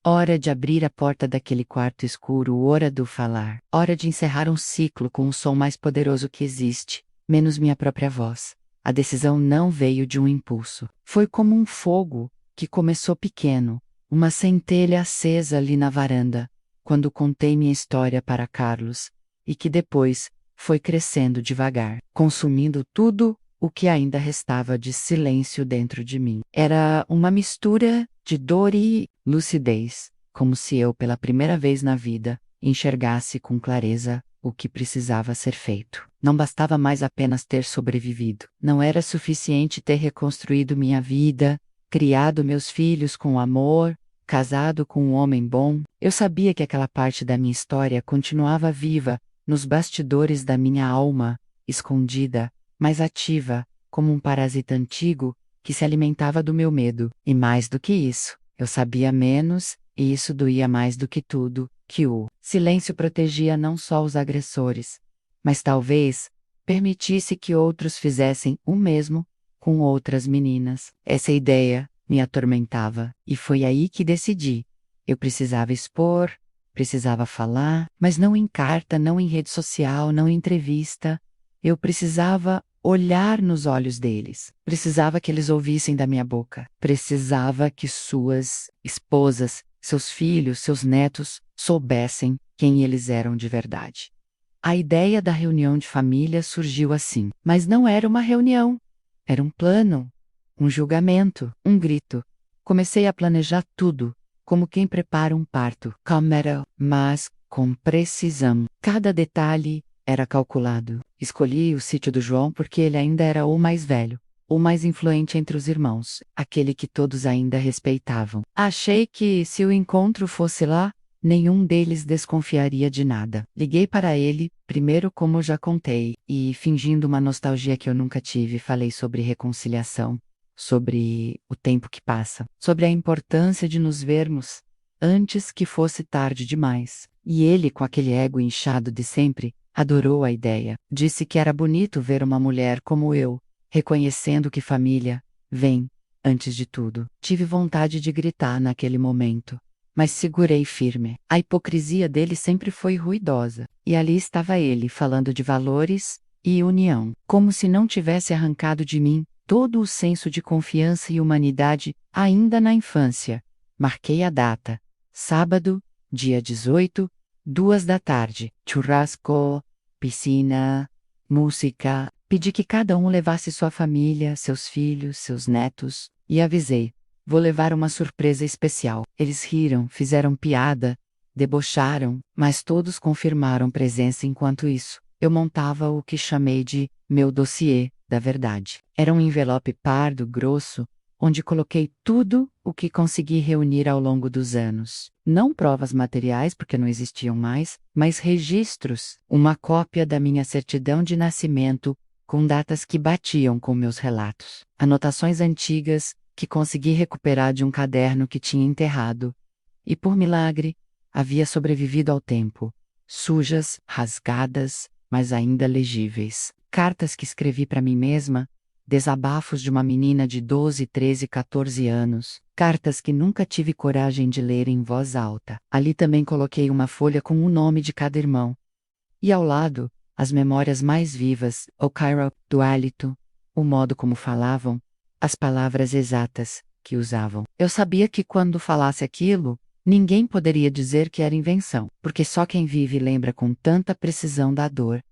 hora de abrir a porta daquele quarto escuro, hora do falar, hora de encerrar um ciclo com um som mais poderoso que existe, menos minha própria voz. A decisão não veio de um impulso. Foi como um fogo que começou pequeno, uma centelha acesa ali na varanda, quando contei minha história para Carlos, e que depois foi crescendo devagar, consumindo tudo o que ainda restava de silêncio dentro de mim. Era uma mistura de dor e lucidez, como se eu, pela primeira vez na vida, enxergasse com clareza o que precisava ser feito. Não bastava mais apenas ter sobrevivido. Não era suficiente ter reconstruído minha vida, criado meus filhos com amor, casado com um homem bom. Eu sabia que aquela parte da minha história continuava viva, nos bastidores da minha alma, escondida, mas ativa, como um parasita antigo, que se alimentava do meu medo. E mais do que isso, eu sabia menos, e isso doía mais do que tudo, que o silêncio protegia não só os agressores, mas talvez permitisse que outros fizessem o mesmo com outras meninas. Essa ideia me atormentava, e foi aí que decidi. Eu precisava expor, precisava falar, mas não em carta, não em rede social, não em entrevista. Eu precisava olhar nos olhos deles. Precisava que eles ouvissem da minha boca. Precisava que suas esposas, seus filhos, seus netos soubessem quem eles eram de verdade. A ideia da reunião de família surgiu assim, mas não era uma reunião. Era um plano, um julgamento, um grito. Comecei a planejar tudo, como quem prepara um parto, mas com precisão. Cada detalhe era calculado. Escolhi o sítio do João porque ele ainda era o mais velho, o mais influente entre os irmãos, aquele que todos ainda respeitavam. Achei que, se o encontro fosse lá, nenhum deles desconfiaria de nada. Liguei para ele, primeiro como já contei, e, fingindo uma nostalgia que eu nunca tive, falei sobre reconciliação, sobre o tempo que passa, sobre a importância de nos vermos antes que fosse tarde demais. E ele, com aquele ego inchado de sempre, adorou a ideia. Disse que era bonito ver uma mulher como eu, reconhecendo que família vem antes de tudo. Tive vontade de gritar naquele momento, mas segurei firme. A hipocrisia dele sempre foi ruidosa, e ali estava ele falando de valores e união, como se não tivesse arrancado de mim todo o senso de confiança e humanidade ainda na infância. Marquei a data. Sábado, dia 18, 14h. Churrasco, piscina, música. Pedi que cada um levasse sua família, seus filhos, seus netos, e avisei: vou levar uma surpresa especial. Eles riram, fizeram piada, debocharam, mas todos confirmaram presença. Enquanto isso, eu montava o que chamei de meu dossiê da verdade. Era um envelope pardo grosso, onde coloquei tudo o que consegui reunir ao longo dos anos. Não provas materiais, porque não existiam mais, mas registros, uma cópia da minha certidão de nascimento, com datas que batiam com meus relatos. Anotações antigas, que consegui recuperar de um caderno que tinha enterrado. E por milagre, havia sobrevivido ao tempo. Sujas, rasgadas, mas ainda legíveis. Cartas que escrevi para mim mesma, desabafos de uma menina de 12, 13, 14 anos. Cartas que nunca tive coragem de ler em voz alta. Ali também coloquei uma folha com o nome de cada irmão. E ao lado, as memórias mais vivas, o Cairo, do hálito, o modo como falavam, as palavras exatas que usavam. Eu sabia que quando falasse aquilo, ninguém poderia dizer que era invenção, porque só quem vive lembra com tanta precisão da dor.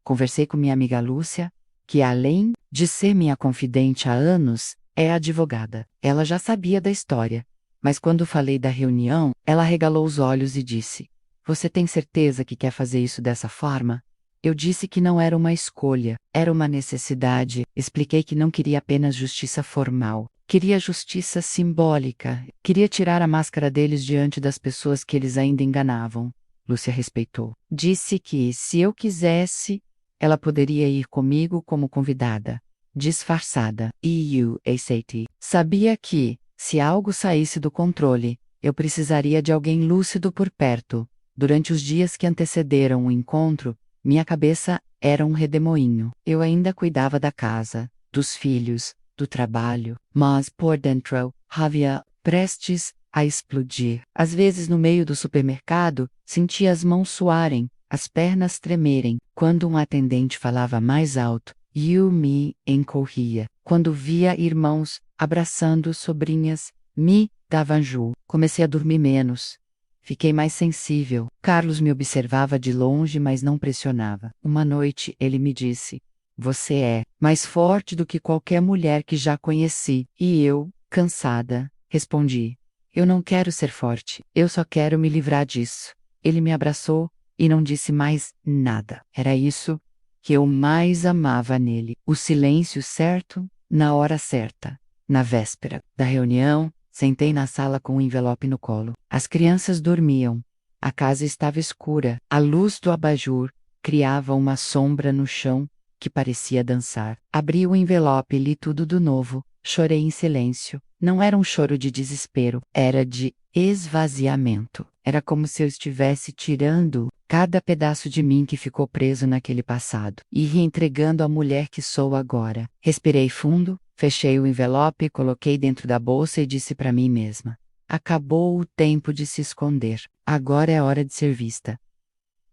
Conversei com minha amiga Lúcia, que além de ser minha confidente há anos, é advogada. Ela já sabia da história, mas quando falei da reunião, ela arregalou os olhos e disse: "Você tem certeza que quer fazer isso dessa forma?" Eu disse que não era uma escolha, era uma necessidade. Expliquei que não queria apenas justiça formal. Queria justiça simbólica. Queria tirar a máscara deles diante das pessoas que eles ainda enganavam. Lúcia respeitou. Disse que, se eu quisesse, ela poderia ir comigo como convidada. Disfarçada. EUACT. Sabia que, se algo saísse do controle, eu precisaria de alguém lúcido por perto. Durante os dias que antecederam o encontro, minha cabeça era um redemoinho. Eu ainda cuidava da casa, dos filhos, do trabalho, mas por dentro, havia prestes a explodir. Às vezes, no meio do supermercado, sentia as mãos suarem, as pernas tremerem. Quando um atendente falava mais alto, eu me encolhia. Quando via irmãos abraçando sobrinhas, me dava enjoo. Comecei a dormir menos. Fiquei mais sensível. Carlos me observava de longe, mas não pressionava. Uma noite, ele me disse: "Você é mais forte do que qualquer mulher que já conheci." E eu, cansada, respondi: "Eu não quero ser forte. Eu só quero me livrar disso." Ele me abraçou e não disse mais nada. Era isso que eu mais amava nele. O silêncio certo, na hora certa. Na véspera da reunião, sentei na sala com um envelope no colo. As crianças dormiam. A casa estava escura. A luz do abajur criava uma sombra no chão que parecia dançar. Abri o envelope e li tudo do novo. Chorei em silêncio. Não era um choro de desespero, era de esvaziamento. Era como se eu estivesse tirando cada pedaço de mim que ficou preso naquele passado e reentregando a mulher que sou agora. Respirei fundo, fechei o envelope, coloquei dentro da bolsa e disse para mim mesma: acabou o tempo de se esconder. Agora é hora de ser vista.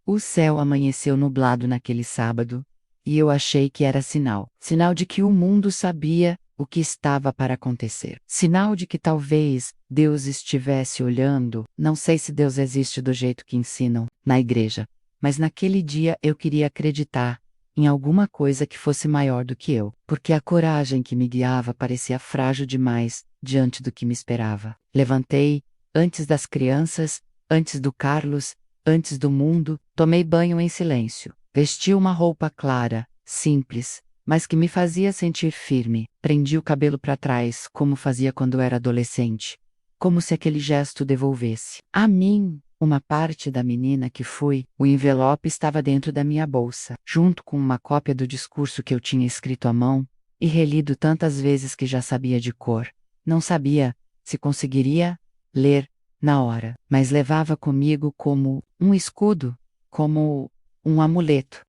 O céu amanheceu nublado naquele sábado, e eu achei que era sinal. Sinal de que o mundo sabia o que estava para acontecer. Sinal de que talvez Deus estivesse olhando. Não sei se Deus existe do jeito que ensinam na igreja, mas naquele dia eu queria acreditar em alguma coisa que fosse maior do que eu, porque a coragem que me guiava parecia frágil demais diante do que me esperava. Levantei, antes das crianças, antes do Carlos, antes do mundo, tomei banho em silêncio. Vesti uma roupa clara, simples, mas que me fazia sentir firme. Prendi o cabelo para trás, como fazia quando era adolescente, como se aquele gesto devolvesse a mim uma parte da menina que fui. O envelope estava dentro da minha bolsa, junto com uma cópia do discurso que eu tinha escrito à mão e relido tantas vezes que já sabia de cor. Não sabia se conseguiria ler na hora, mas levava comigo como um escudo, como um amuleto.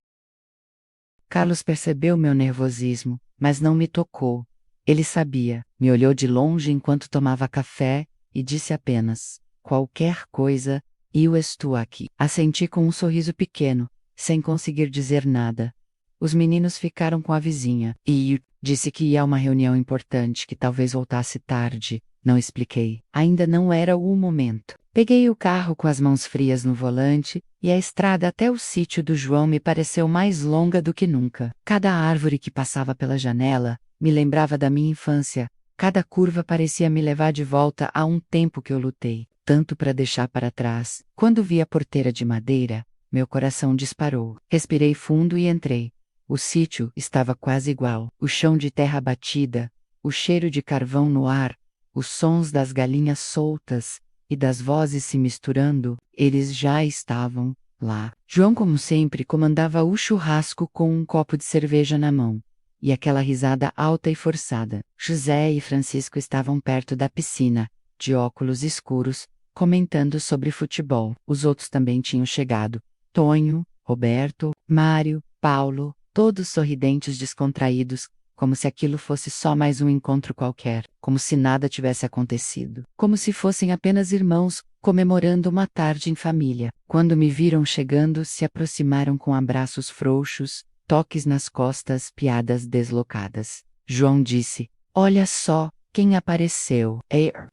Carlos percebeu meu nervosismo, mas não me tocou. Ele sabia, me olhou de longe enquanto tomava café e disse apenas: qualquer coisa, eu estou aqui. Assenti com um sorriso pequeno, sem conseguir dizer nada. Os meninos ficaram com a vizinha, e disse que ia a uma reunião importante, que talvez voltasse tarde. Não expliquei. Ainda não era o momento. Peguei o carro com as mãos frias no volante, e a estrada até o sítio do João me pareceu mais longa do que nunca. Cada árvore que passava pela janela me lembrava da minha infância. Cada curva parecia me levar de volta a um tempo que eu lutei tanto para deixar para trás. Quando vi a porteira de madeira, meu coração disparou. Respirei fundo e entrei. O sítio estava quase igual. O chão de terra batida, o cheiro de carvão no ar, os sons das galinhas soltas e das vozes se misturando, eles já estavam lá. João, como sempre, comandava o churrasco com um copo de cerveja na mão. E aquela risada alta e forçada. José e Francisco estavam perto da piscina, de óculos escuros, comentando sobre futebol. Os outros também tinham chegado. Tonho, Roberto, Mário, Paulo, todos sorridentes, descontraídos, como se aquilo fosse só mais um encontro qualquer, como se nada tivesse acontecido, como se fossem apenas irmãos comemorando uma tarde em família. Quando me viram chegando, se aproximaram com abraços frouxos, toques nas costas, piadas deslocadas. João disse: "Olha só quem apareceu."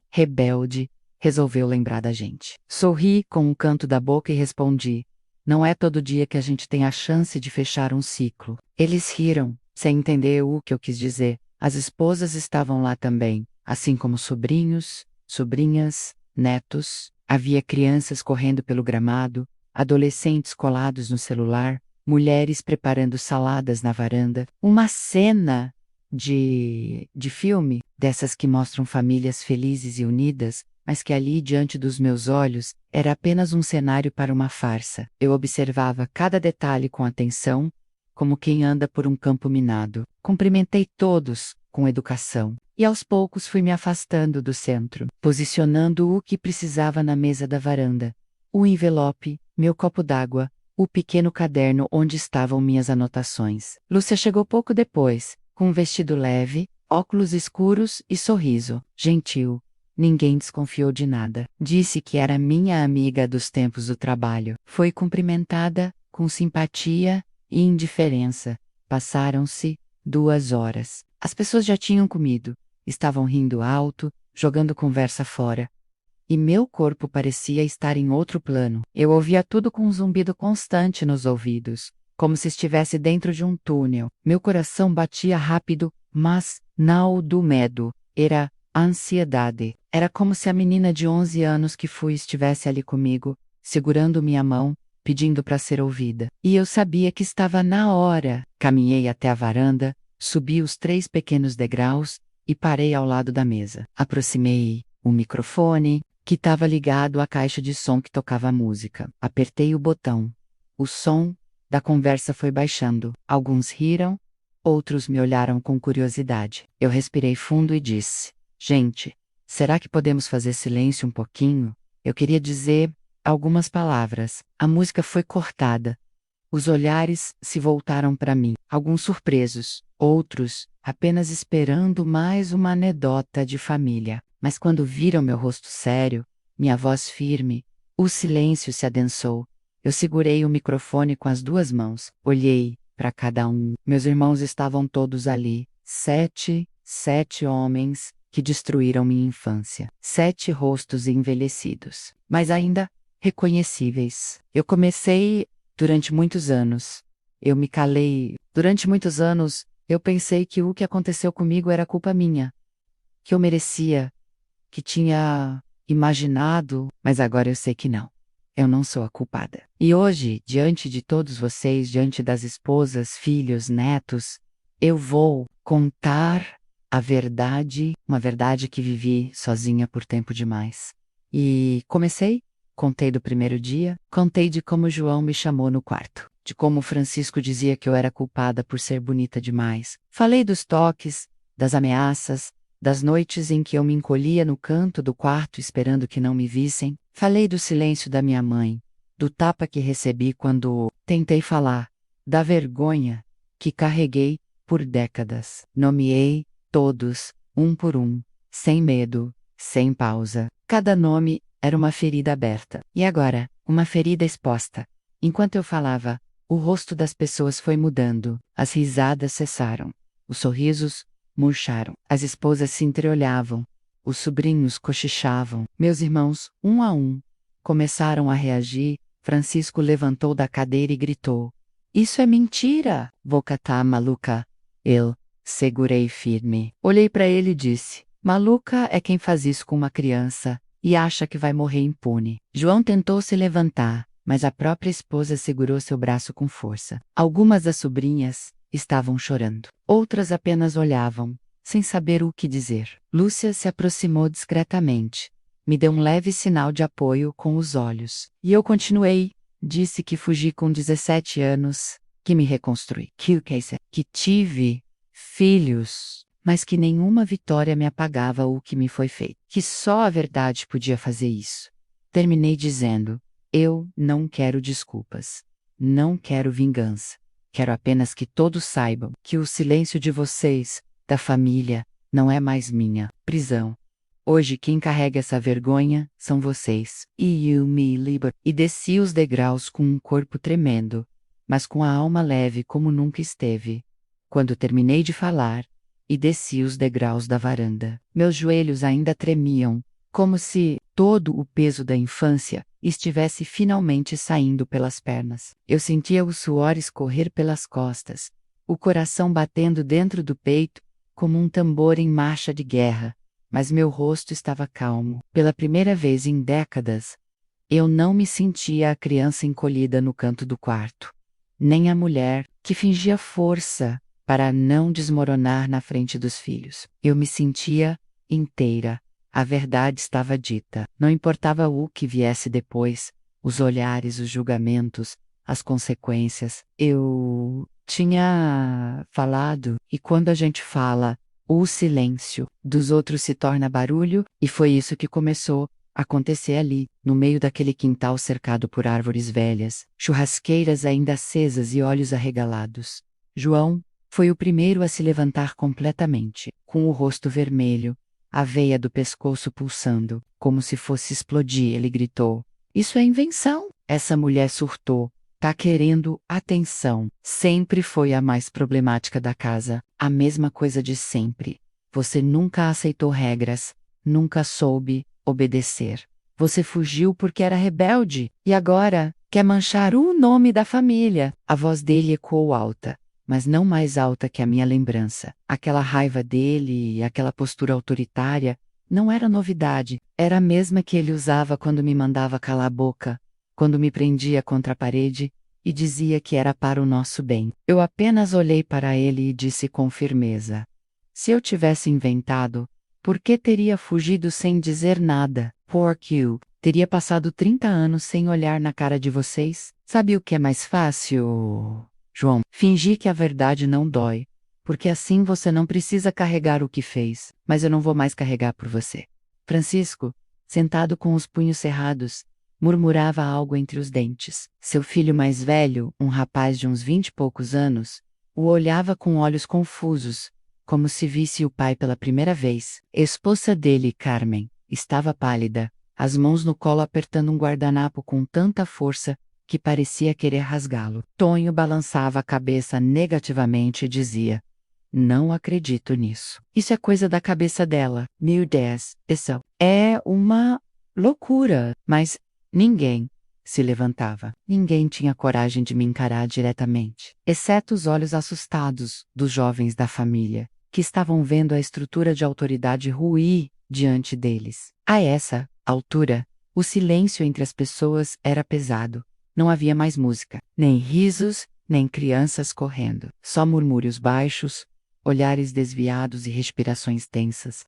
Rebelde, resolveu lembrar da gente. Sorri com um canto da boca e respondi: "Não é todo dia que a gente tem a chance de fechar um ciclo." Eles riram, sem entender o que eu quis dizer. As esposas estavam lá também, assim como sobrinhos, sobrinhas, netos. Havia crianças correndo pelo gramado, adolescentes colados no celular, mulheres preparando saladas na varanda. Uma cena de filme, dessas que mostram famílias felizes e unidas, mas que ali, diante dos meus olhos, era apenas um cenário para uma farsa. Eu observava cada detalhe com atenção, como quem anda por um campo minado. Cumprimentei todos, com educação, e aos poucos fui me afastando do centro, posicionando o que precisava na mesa da varanda. O envelope, meu copo d'água, o pequeno caderno onde estavam minhas anotações. Lúcia chegou pouco depois, com um vestido leve, óculos escuros e sorriso gentil. Ninguém desconfiou de nada. Disse que era minha amiga dos tempos do trabalho. Foi cumprimentada, com simpatia e indiferença. Passaram-se 2 horas. As pessoas já tinham comido, estavam rindo alto, jogando conversa fora. E meu corpo parecia estar em outro plano. Eu ouvia tudo com um zumbido constante nos ouvidos, como se estivesse dentro de um túnel. Meu coração batia rápido, mas não do medo. Era ansiedade. Era como se a menina de 11 anos que fui estivesse ali comigo, segurando minha mão, pedindo para ser ouvida. E eu sabia que estava na hora. Caminhei até a varanda, subi os 3 pequenos degraus e parei ao lado da mesa. Aproximei o microfone, que estava ligado à caixa de som que tocava a música. Apertei o botão. O som da conversa foi baixando. Alguns riram, outros me olharam com curiosidade. Eu respirei fundo e disse: "Gente, será que podemos fazer silêncio um pouquinho? Eu queria dizer algumas palavras." A música foi cortada. Os olhares se voltaram para mim, alguns surpresos, outros apenas esperando mais uma anedota de família. Mas quando viram meu rosto sério, minha voz firme, o silêncio se adensou. Eu segurei o microfone com as 2 mãos, olhei para cada um. Meus irmãos estavam todos ali. 7 homens que destruíram minha infância. 7 rostos envelhecidos, mas ainda reconhecíveis. Eu comecei durante muitos anos. Eu me calei. Durante muitos anos, eu pensei que o que aconteceu comigo era culpa minha, que eu merecia, que tinha imaginado, mas agora eu sei que não. Eu não sou a culpada. E hoje, diante de todos vocês, diante das esposas, filhos, netos, eu vou contar a verdade, uma verdade que vivi sozinha por tempo demais. E contei do primeiro dia, contei de como João me chamou no quarto, de como Francisco dizia que eu era culpada por ser bonita demais. Falei dos toques, das ameaças, das noites em que eu me encolhia no canto do quarto esperando que não me vissem. Falei do silêncio da minha mãe, do tapa que recebi quando tentei falar, da vergonha que carreguei por décadas. Nomeei todos, um por um, sem medo, sem pausa. Cada nome era uma ferida aberta. E agora, uma ferida exposta. Enquanto eu falava, o rosto das pessoas foi mudando, as risadas cessaram, os sorrisos murcharam, as esposas se entreolhavam, os sobrinhos cochichavam, meus irmãos, um a um, começaram a reagir. Francisco levantou da cadeira e gritou: "Isso é mentira, Vocatá maluca." Eu segurei firme. Olhei para ele e disse: "Maluca é quem faz isso com uma criança e acha que vai morrer impune." João tentou se levantar, mas a própria esposa segurou seu braço com força. Algumas das sobrinhas estavam chorando. Outras apenas olhavam, sem saber o que dizer. Lúcia se aproximou discretamente. Me deu um leve sinal de apoio com os olhos. E eu continuei. Disse que fugi com 17 anos, que me reconstruí, que tive filhos, mas que nenhuma vitória me apagava o que me foi feito, que só a verdade podia fazer isso. Terminei dizendo: eu não quero desculpas, não quero vingança, quero apenas que todos saibam que o silêncio de vocês, da família, não é mais minha prisão. Hoje quem carrega essa vergonha são vocês. E eu me libero. E desci os degraus com um corpo tremendo, mas com a alma leve como nunca esteve. Quando terminei de falar, e desci os degraus da varanda, meus joelhos ainda tremiam, como se todo o peso da infância estivesse finalmente saindo pelas pernas. Eu sentia o suor escorrer pelas costas, o coração batendo dentro do peito, como um tambor em marcha de guerra. Mas meu rosto estava calmo. Pela primeira vez em décadas, eu não me sentia a criança encolhida no canto do quarto, nem a mulher que fingia força para não desmoronar na frente dos filhos. Eu me sentia inteira. A verdade estava dita. Não importava o que viesse depois, os olhares, os julgamentos, as consequências. Eu tinha falado, e quando a gente fala, o silêncio dos outros se torna barulho, e foi isso que começou a acontecer ali, no meio daquele quintal cercado por árvores velhas, churrasqueiras ainda acesas e olhos arregalados. João foi o primeiro a se levantar completamente, com o rosto vermelho, a veia do pescoço pulsando, como se fosse explodir. Ele gritou: "Isso é invenção!" Essa mulher surtou. Tá querendo atenção. Sempre foi a mais problemática da casa. A mesma coisa de sempre. Você nunca aceitou regras, nunca soube obedecer. Você fugiu porque era rebelde e agora quer manchar o nome da família. A voz dele ecoou alta, mas não mais alta que a minha lembrança. Aquela raiva dele e aquela postura autoritária não era novidade. Era a mesma que ele usava quando me mandava calar a boca, quando me prendia contra a parede e dizia que era para o nosso bem. Eu apenas olhei para ele e disse com firmeza: se eu tivesse inventado, por que teria fugido sem dizer nada? Porque eu teria passado 30 anos sem olhar na cara de vocês? Sabe o que é mais fácil, João? Fingir que a verdade não dói, porque assim você não precisa carregar o que fez, mas eu não vou mais carregar por você. Francisco, sentado com os punhos cerrados, murmurava algo entre os dentes. Seu filho mais velho, um rapaz de uns 20 e poucos anos, o olhava com olhos confusos, como se visse o pai pela primeira vez. A esposa dele, Carmen, estava pálida, as mãos no colo apertando um guardanapo com tanta força que parecia querer rasgá-lo. Tonho balançava a cabeça negativamente e dizia: não acredito nisso. Isso é coisa da cabeça dela. Meu Deus, pessoal. É uma loucura. Mas ninguém se levantava. Ninguém tinha coragem de me encarar diretamente, exceto os olhos assustados dos jovens da família, que estavam vendo a estrutura de autoridade ruir diante deles. A essa altura, o silêncio entre as pessoas era pesado. Não havia mais música, nem risos, nem crianças correndo. Só murmúrios baixos, olhares desviados e respirações tensas.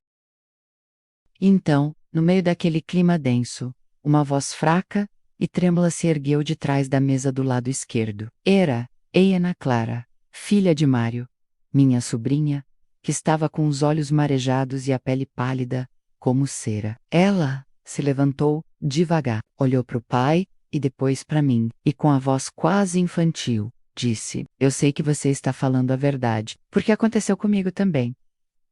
Então, no meio daquele clima denso, uma voz fraca e trêmula se ergueu de trás da mesa do lado esquerdo. Era Ana Clara, filha de Mário, minha sobrinha, que estava com os olhos marejados e a pele pálida, como cera. Ela se levantou devagar, olhou para o pai e depois para mim, e com a voz quase infantil, disse: eu sei que você está falando a verdade, porque aconteceu comigo também.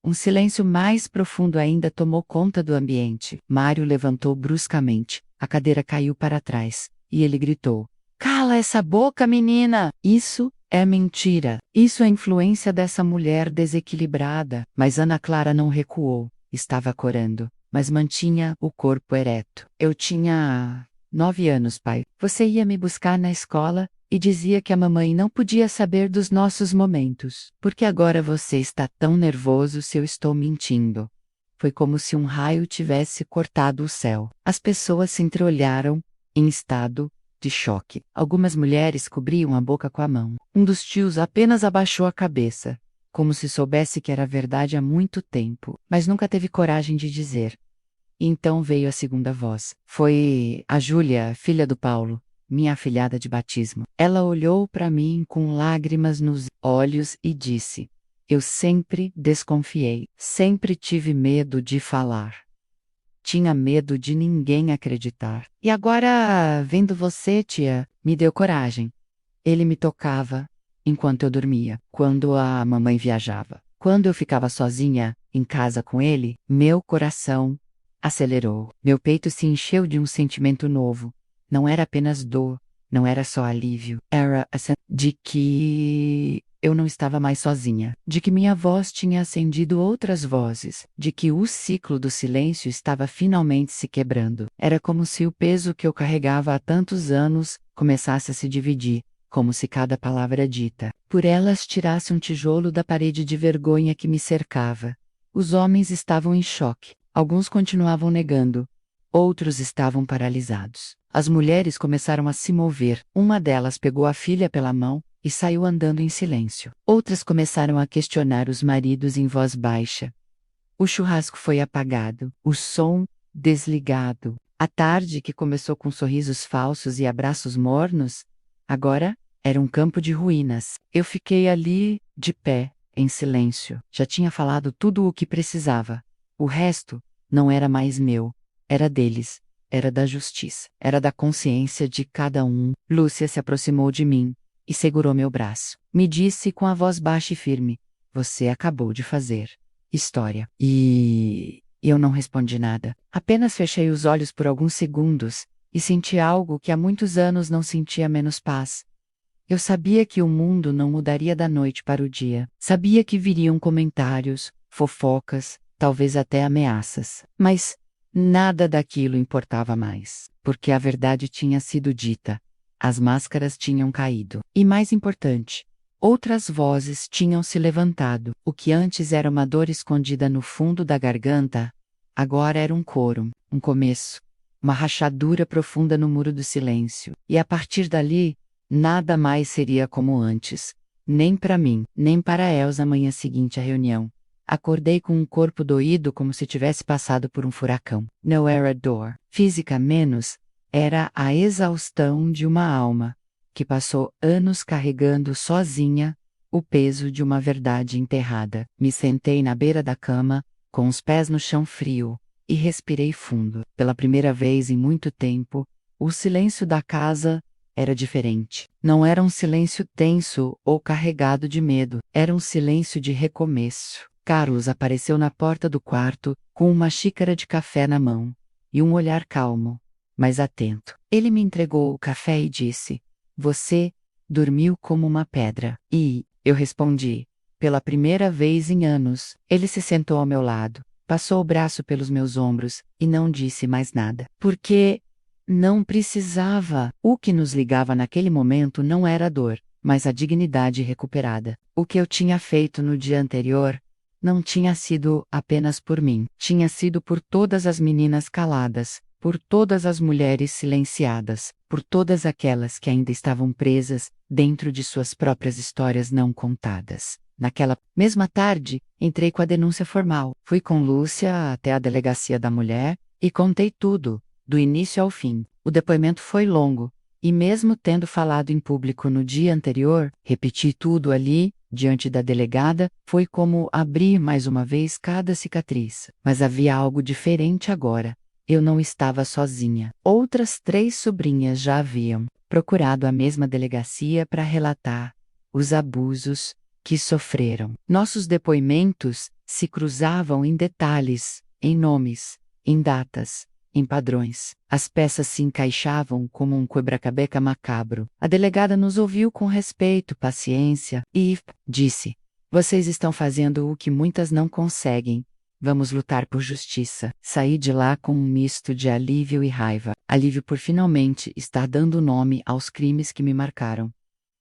Um silêncio mais profundo ainda tomou conta do ambiente. Mário levantou bruscamente, a cadeira caiu para trás, e ele gritou: cala essa boca, menina! Isso é mentira. Isso é influência dessa mulher desequilibrada. Mas Ana Clara não recuou, estava corando, mas mantinha o corpo ereto. Eu tinha 9 anos, pai. Você ia me buscar na escola e dizia que a mamãe não podia saber dos nossos momentos. Porque agora você está tão nervoso se eu estou mentindo. Foi como se um raio tivesse cortado o céu. As pessoas se entreolharam, em estado de choque. Algumas mulheres cobriam a boca com a mão. Um dos tios apenas abaixou a cabeça. como se soubesse que era verdade há muito tempo, mas nunca teve coragem de dizer. E então veio a segunda voz. Foi a Júlia, filha do Paulo, minha afilhada de batismo. Ela olhou para mim com lágrimas nos olhos e disse: Eu sempre desconfiei, sempre tive medo de falar. Tinha medo de ninguém acreditar. E agora, vendo você, tia, me deu coragem. Ele me tocava enquanto eu dormia, quando a mamãe viajava. Quando eu ficava sozinha, em casa com ele, meu coração acelerou. Meu peito se encheu de um sentimento novo. Não era apenas dor, não era só alívio, era a de que eu não estava mais sozinha, de que minha voz tinha acendido outras vozes, de que o ciclo do silêncio estava finalmente se quebrando. Era como se o peso que eu carregava há tantos anos começasse a se dividir, como se cada palavra dita por elas tirasse um tijolo da parede de vergonha que me cercava. Os homens estavam em choque, alguns continuavam negando, outros estavam paralisados. As mulheres começaram a se mover, uma delas pegou a filha pela mão e saiu andando em silêncio. Outras começaram a questionar os maridos em voz baixa. O churrasco foi apagado, o som desligado. A tarde, que começou com sorrisos falsos e abraços mornos, agora era um campo de ruínas. Eu fiquei ali, de pé, em silêncio. Já tinha falado tudo o que precisava. O resto não era mais meu. Era deles. Era da justiça. Era da consciência de cada um. Lúcia se aproximou de mim e segurou meu braço. Me disse com a voz baixa e firme: Você acabou de fazer história. E eu não respondi nada. Apenas fechei os olhos por alguns segundos e senti algo que há muitos anos não sentia menos paz. Eu sabia que o mundo não mudaria da noite para o dia. Sabia que viriam comentários, fofocas, talvez até ameaças. Mas nada daquilo importava mais, porque a verdade tinha sido dita. As máscaras tinham caído. E mais importante, outras vozes tinham se levantado. O que antes era uma dor escondida no fundo da garganta, agora era um coro, um começo, uma rachadura profunda no muro do silêncio. E a partir dali, nada mais seria como antes. Nem para mim, nem para Elsa na manhã seguinte à reunião. Acordei com um corpo doído como se tivesse passado por um furacão. Não era dor física menos, era a exaustão de uma alma que passou anos carregando sozinha o peso de uma verdade enterrada. Me sentei na beira da cama, com os pés no chão frio, e respirei fundo. Pela primeira vez em muito tempo, o silêncio da casa era diferente. Não era um silêncio tenso ou carregado de medo, era um silêncio de recomeço. Carlos apareceu na porta do quarto, com uma xícara de café na mão, e um olhar calmo, mas atento. Ele me entregou o café e disse: Você dormiu como uma pedra. E eu respondi: Pela primeira vez em anos. Ele se sentou ao meu lado, passou o braço pelos meus ombros, e não disse mais nada. Porque não precisava. O que nos ligava naquele momento não era a dor, mas a dignidade recuperada. O que eu tinha feito no dia anterior não tinha sido apenas por mim. Tinha sido por todas as meninas caladas, por todas as mulheres silenciadas, por todas aquelas que ainda estavam presas dentro de suas próprias histórias não contadas. Naquela mesma tarde, entrei com a denúncia formal. Fui com Lúcia até a delegacia da mulher e contei tudo, do início ao fim. O depoimento foi longo, e mesmo tendo falado em público no dia anterior, repeti tudo ali, diante da delegada, foi como abrir mais uma vez cada cicatriz. Mas havia algo diferente agora. Eu não estava sozinha. Outras 3 sobrinhas já haviam procurado a mesma delegacia para relatar os abusos que sofreram. Nossos depoimentos se cruzavam em detalhes, em nomes, em datas, em padrões. As peças se encaixavam como um quebra-cabeça macabro. A delegada nos ouviu com respeito, paciência, e disse: Vocês estão fazendo o que muitas não conseguem. Vamos lutar por justiça. Saí de lá com um misto de alívio e raiva. Alívio por finalmente estar dando nome aos crimes que me marcaram.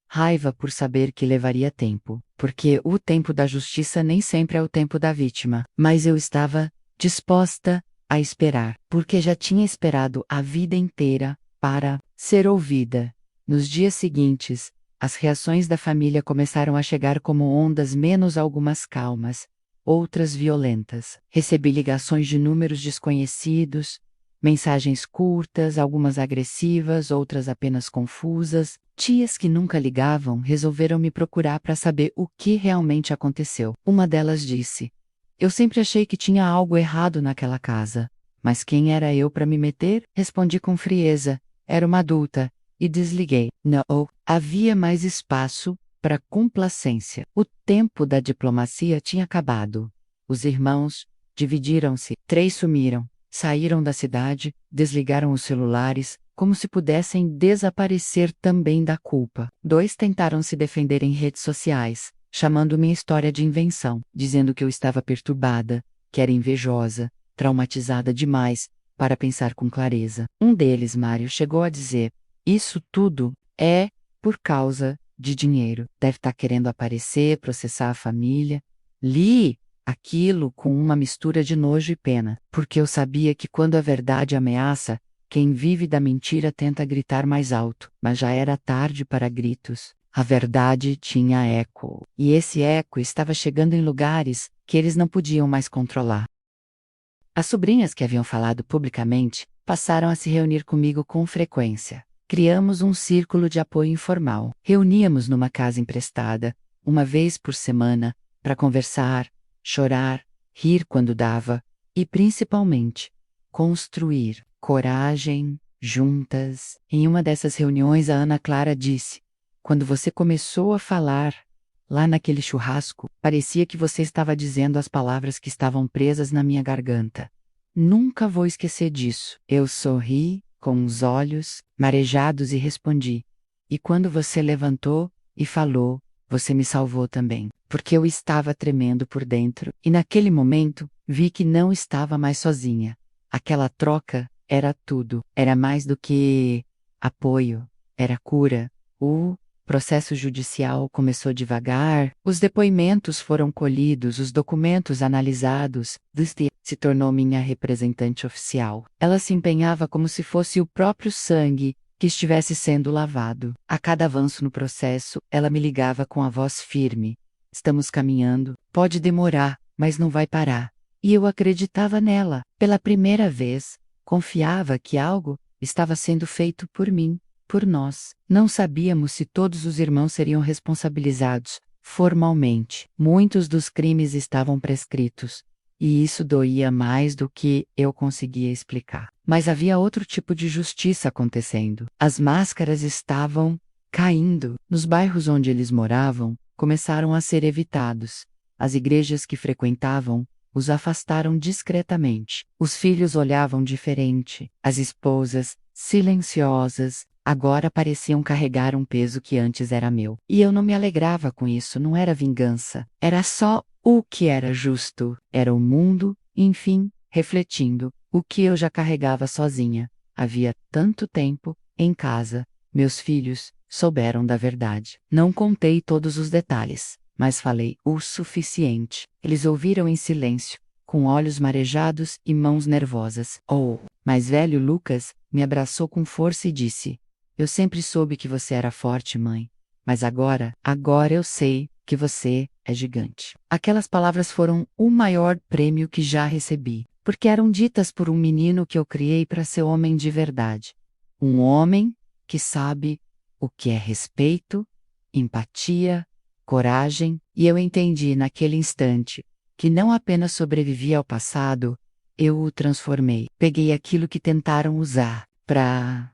Raiva por saber que levaria tempo, porque o tempo da justiça nem sempre é o tempo da vítima. Mas eu estava disposta a esperar, porque já tinha esperado a vida inteira para ser ouvida. Nos dias seguintes, As reações da família começaram a chegar como ondas, menos algumas calmas, outras violentas. Recebi ligações de números desconhecidos, mensagens curtas, algumas agressivas, outras apenas confusas. Tias que nunca ligavam resolveram me procurar para saber o que realmente aconteceu. Uma delas disse: "Eu sempre achei que tinha algo errado naquela casa. Mas quem era eu para me meter?" Respondi com frieza. Era uma adulta. E desliguei. Não havia mais espaço para complacência. O tempo da diplomacia tinha acabado. Os irmãos dividiram-se. 3 sumiram. Saíram da cidade, desligaram os celulares, como se pudessem desaparecer também da culpa. 2 tentaram se defender em redes sociais, chamando minha história de invenção, dizendo que eu estava perturbada, que era invejosa, traumatizada demais para pensar com clareza. Um deles, Mário, chegou a dizer: "Isso tudo é por causa de dinheiro. Deve estar querendo aparecer, processar a família." Li aquilo com uma mistura de nojo e pena, porque eu sabia que quando a verdade ameaça, quem vive da mentira tenta gritar mais alto, mas já era tarde para gritos. A verdade tinha eco, e esse eco estava chegando em lugares que eles não podiam mais controlar. As sobrinhas que haviam falado publicamente passaram a se reunir comigo com frequência. Criamos um círculo de apoio informal. Reuníamos numa casa emprestada, uma vez por semana, para conversar, chorar, rir quando dava e, principalmente, construir coragem juntas. Em uma dessas reuniões, a Ana Clara disse: "Quando você começou a falar, lá naquele churrasco, parecia que você estava dizendo as palavras que estavam presas na minha garganta. Nunca vou esquecer disso." Eu sorri, com os olhos marejados, e respondi: "E quando você levantou e falou, você me salvou também." Porque eu estava tremendo por dentro, e naquele momento, vi que não estava mais sozinha. Aquela troca era tudo. Era mais do que apoio. Era cura. O processo judicial começou devagar, os depoimentos foram colhidos, os documentos analisados. Dusty se tornou minha representante oficial. Ela se empenhava como se fosse o próprio sangue que estivesse sendo lavado. A cada avanço no processo, ela me ligava com a voz firme: "Estamos caminhando, pode demorar, mas não vai parar." E eu acreditava nela. Pela primeira vez, confiava que algo estava sendo feito por mim, por nós. Não sabíamos se todos os irmãos seriam responsabilizados formalmente. Muitos dos crimes estavam prescritos, e isso doía mais do que eu conseguia explicar. Mas havia outro tipo de justiça acontecendo. As máscaras estavam caindo. Nos bairros onde eles moravam, começaram a ser evitados. As igrejas que frequentavam os afastaram discretamente. Os filhos olhavam diferente. As esposas, silenciosas, agora pareciam carregar um peso que antes era meu. E eu não me alegrava com isso, não era vingança. Era só o que era justo. Era o mundo, enfim, refletindo o que eu já carregava sozinha. Havia tanto tempo, em casa. Meus filhos souberam da verdade. Não contei todos os detalhes, mas falei o suficiente. Eles ouviram em silêncio, com olhos marejados e mãos nervosas. O mais velho, Lucas, me abraçou com força e disse: "Eu sempre soube que você era forte, mãe. Mas agora eu sei que você é gigante." Aquelas palavras foram o maior prêmio que já recebi, porque eram ditas por um menino que eu criei para ser homem de verdade. Um homem que sabe o que é respeito, empatia, coragem, e eu entendi naquele instante que não apenas sobrevivi ao passado, eu o transformei. Peguei aquilo que tentaram usar para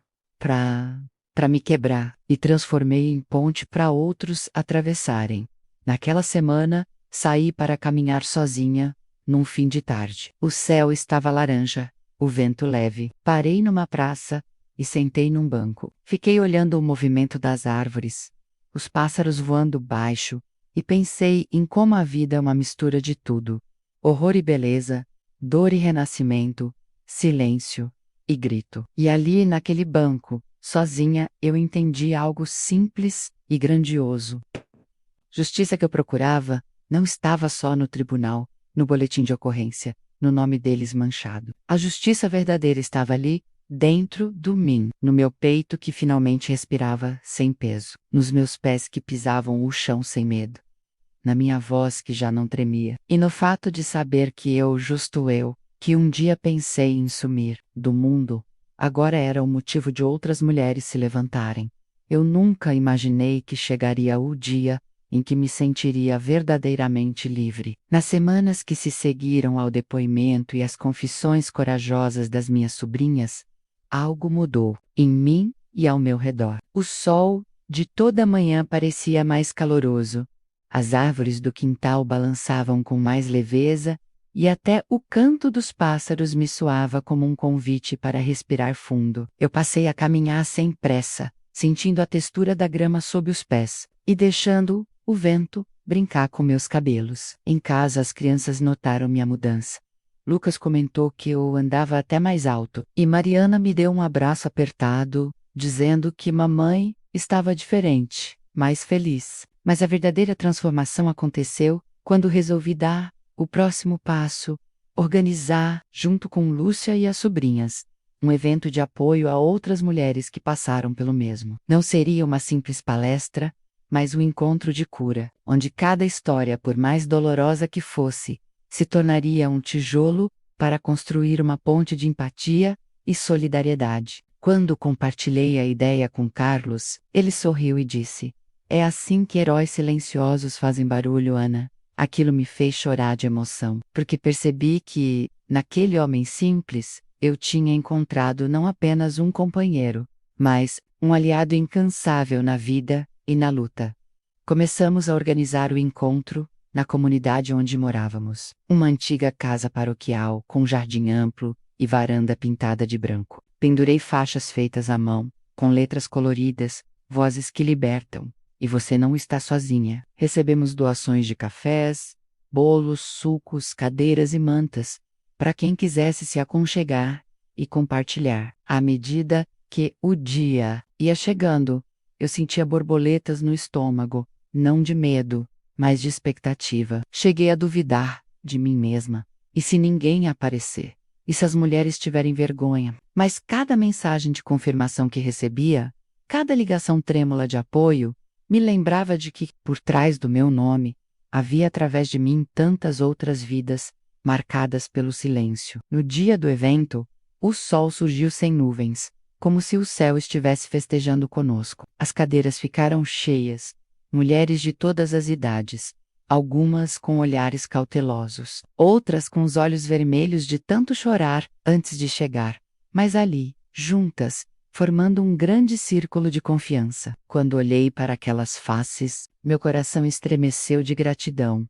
me quebrar e transformei em ponte para outros atravessarem. Naquela semana, saí para caminhar sozinha, num fim de tarde. O céu estava laranja, o vento leve. Parei numa praça e sentei num banco. Fiquei olhando o movimento das árvores, os pássaros voando baixo, e pensei em como a vida é uma mistura de tudo: horror e beleza, dor e renascimento, silêncio e grito. E ali, naquele banco, sozinha, eu entendi algo simples e grandioso. Justiça que eu procurava não estava só no tribunal, no boletim de ocorrência, no nome deles manchado. A justiça verdadeira estava ali, Dentro do mim, no meu peito que finalmente respirava sem peso, nos meus pés que pisavam o chão sem medo, na minha voz que já não tremia, e no fato de saber que eu, justo eu, que um dia pensei em sumir do mundo, agora era o motivo de outras mulheres se levantarem. Eu nunca imaginei que chegaria o dia em que me sentiria verdadeiramente livre. Nas semanas que se seguiram ao depoimento e às confissões corajosas das minhas sobrinhas, algo mudou em mim e ao meu redor. O sol de toda manhã parecia mais caloroso, as árvores do quintal balançavam com mais leveza, e até o canto dos pássaros me soava como um convite para respirar fundo. Eu passei a caminhar sem pressa, sentindo a textura da grama sob os pés, e deixando o vento brincar com meus cabelos. Em casa as crianças notaram minha mudança. Lucas comentou que eu andava até mais alto, e Mariana me deu um abraço apertado, dizendo que mamãe estava diferente, mais feliz. Mas a verdadeira transformação aconteceu quando resolvi dar o próximo passo, organizar, junto com Lúcia e as sobrinhas, um evento de apoio a outras mulheres que passaram pelo mesmo. Não seria uma simples palestra, mas um encontro de cura, onde cada história, por mais dolorosa que fosse, se tornaria um tijolo para construir uma ponte de empatia e solidariedade. Quando compartilhei a ideia com Carlos, ele sorriu e disse: "É assim que heróis silenciosos fazem barulho, Ana." Aquilo me fez chorar de emoção, porque percebi que, naquele homem simples, eu tinha encontrado não apenas um companheiro, mas um aliado incansável na vida e na luta. Começamos a organizar o encontro na comunidade onde morávamos. Uma antiga casa paroquial com jardim amplo e varanda pintada de branco. Pendurei faixas feitas à mão, com letras coloridas, vozes que libertam. E você não está sozinha. Recebemos doações de cafés, bolos, sucos, cadeiras e mantas, para quem quisesse se aconchegar e compartilhar. À medida que o dia ia chegando, eu sentia borboletas no estômago, não de medo, mas de expectativa. Cheguei a duvidar de mim mesma. E se ninguém aparecer? E se as mulheres tiverem vergonha? Mas cada mensagem de confirmação que recebia, cada ligação trêmula de apoio, me lembrava de que, por trás do meu nome, havia através de mim tantas outras vidas, marcadas pelo silêncio. No dia do evento, o sol surgiu sem nuvens, como se o céu estivesse festejando conosco. As cadeiras ficaram cheias, mulheres de todas as idades, algumas com olhares cautelosos, outras com os olhos vermelhos de tanto chorar antes de chegar, mas ali, juntas, formando um grande círculo de confiança. Quando olhei para aquelas faces, meu coração estremeceu de gratidão.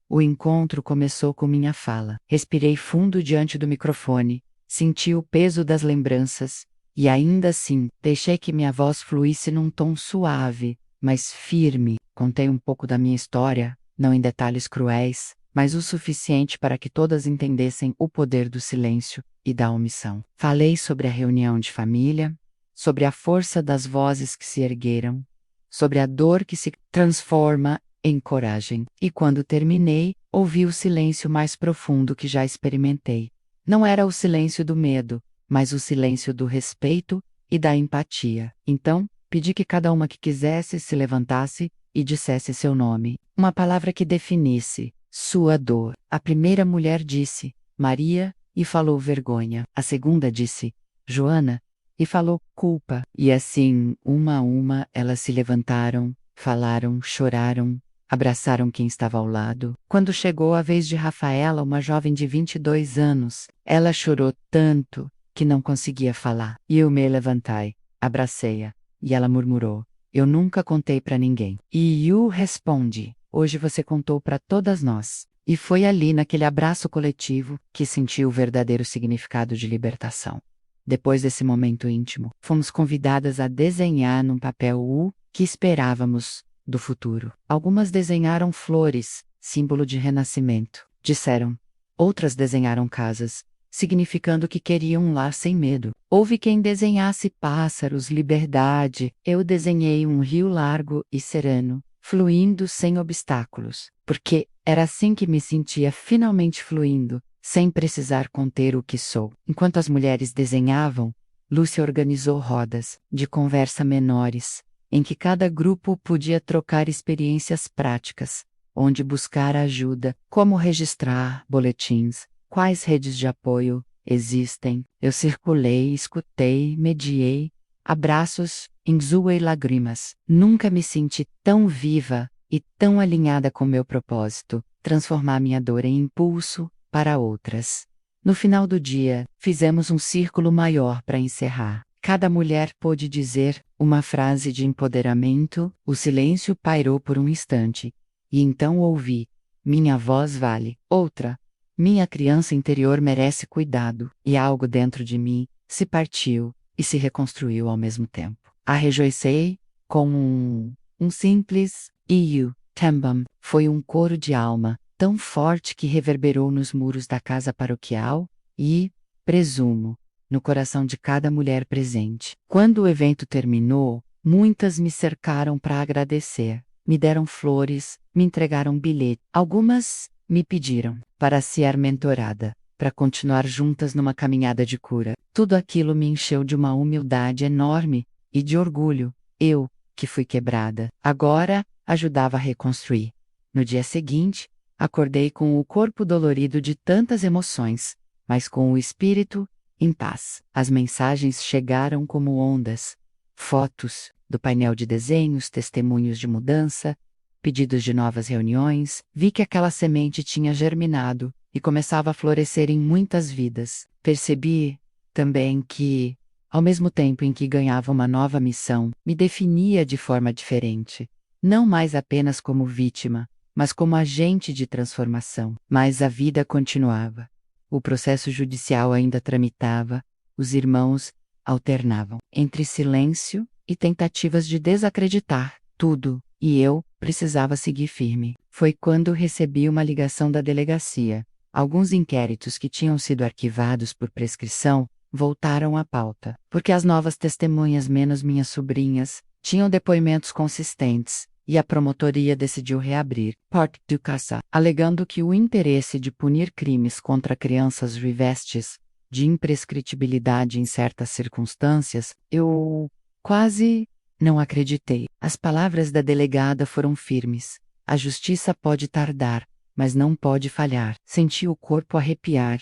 O encontro começou com minha fala. Respirei fundo diante do microfone, senti o peso das lembranças, e ainda assim, deixei que minha voz fluísse num tom suave, mas firme. Contei um pouco da minha história, não em detalhes cruéis, mas o suficiente para que todas entendessem o poder do silêncio e da omissão. Falei sobre a reunião de família, sobre a força das vozes que se ergueram, sobre a dor que se transforma em coragem. E quando terminei, ouvi o silêncio mais profundo que já experimentei. Não era o silêncio do medo, mas o silêncio do respeito e da empatia. Então, pedi que cada uma que quisesse se levantasse e dissesse seu nome, uma palavra que definisse sua dor. A primeira mulher disse Maria e falou vergonha. A segunda disse Joana e falou culpa. E assim, uma a uma, elas se levantaram, falaram, choraram, abraçaram quem estava ao lado. Quando chegou a vez de Rafaela, uma jovem de 22 anos, ela chorou tanto que não conseguia falar. E eu me levantei, abracei-a, e ela murmurou: "Eu nunca contei para ninguém." E eu respondi: "Hoje você contou para todas nós." E foi ali, naquele abraço coletivo, que senti o verdadeiro significado de libertação. Depois desse momento íntimo, fomos convidadas a desenhar num papel o que esperávamos do futuro. Algumas desenharam flores, símbolo de renascimento, disseram. Outras desenharam casas, significando que queriam um lar sem medo. Houve quem desenhasse pássaros, liberdade. Eu desenhei um rio largo e sereno, fluindo sem obstáculos, porque era assim que me sentia finalmente fluindo, sem precisar conter o que sou. Enquanto as mulheres desenhavam, Lúcia organizou rodas de conversa menores, em que cada grupo podia trocar experiências práticas, onde buscar ajuda, como registrar boletins, quais redes de apoio existem. Eu circulei, escutei, mediei, abraços, enxuguei lágrimas. Nunca me senti tão viva e tão alinhada com meu propósito, transformar minha dor em impulso para outras. No final do dia, fizemos um círculo maior para encerrar. Cada mulher pôde dizer uma frase de empoderamento, o silêncio pairou por um instante. E então ouvi: minha voz vale. Outra: minha criança interior merece cuidado. E algo dentro de mim se partiu e se reconstruiu ao mesmo tempo. Arrejoicei com um simples Iu Tembam. Foi um coro de alma, tão forte que reverberou nos muros da casa paroquial e, presumo, no coração de cada mulher presente. Quando o evento terminou, muitas me cercaram para agradecer. Me deram flores, me entregaram bilhete. Algumas me pediram para ser mentorada, para continuar juntas numa caminhada de cura. Tudo aquilo me encheu de uma humildade enorme e de orgulho. Eu, que fui quebrada, agora ajudava a reconstruir. No dia seguinte, acordei com o corpo dolorido de tantas emoções, mas com o espírito em paz. As mensagens chegaram como ondas. Fotos do painel de desenhos, testemunhos de mudança, pedidos de novas reuniões. Vi que aquela semente tinha germinado e começava a florescer em muitas vidas. Percebi também que, ao mesmo tempo em que ganhava uma nova missão, me definia de forma diferente. Não mais apenas como vítima, mas como agente de transformação. Mas a vida continuava. O processo judicial ainda tramitava, os irmãos alternavam entre silêncio e tentativas de desacreditar tudo, e eu precisava seguir firme. Foi quando recebi uma ligação da delegacia. Alguns inquéritos que tinham sido arquivados por prescrição voltaram à pauta, porque as novas testemunhas, menos minhas sobrinhas, tinham depoimentos consistentes, e a promotoria decidiu reabrir Porte du Caça, alegando que o interesse de punir crimes contra crianças revestes de imprescritibilidade em certas circunstâncias. Eu quase não acreditei. As palavras da delegada foram firmes. A justiça pode tardar, mas não pode falhar. Senti o corpo arrepiar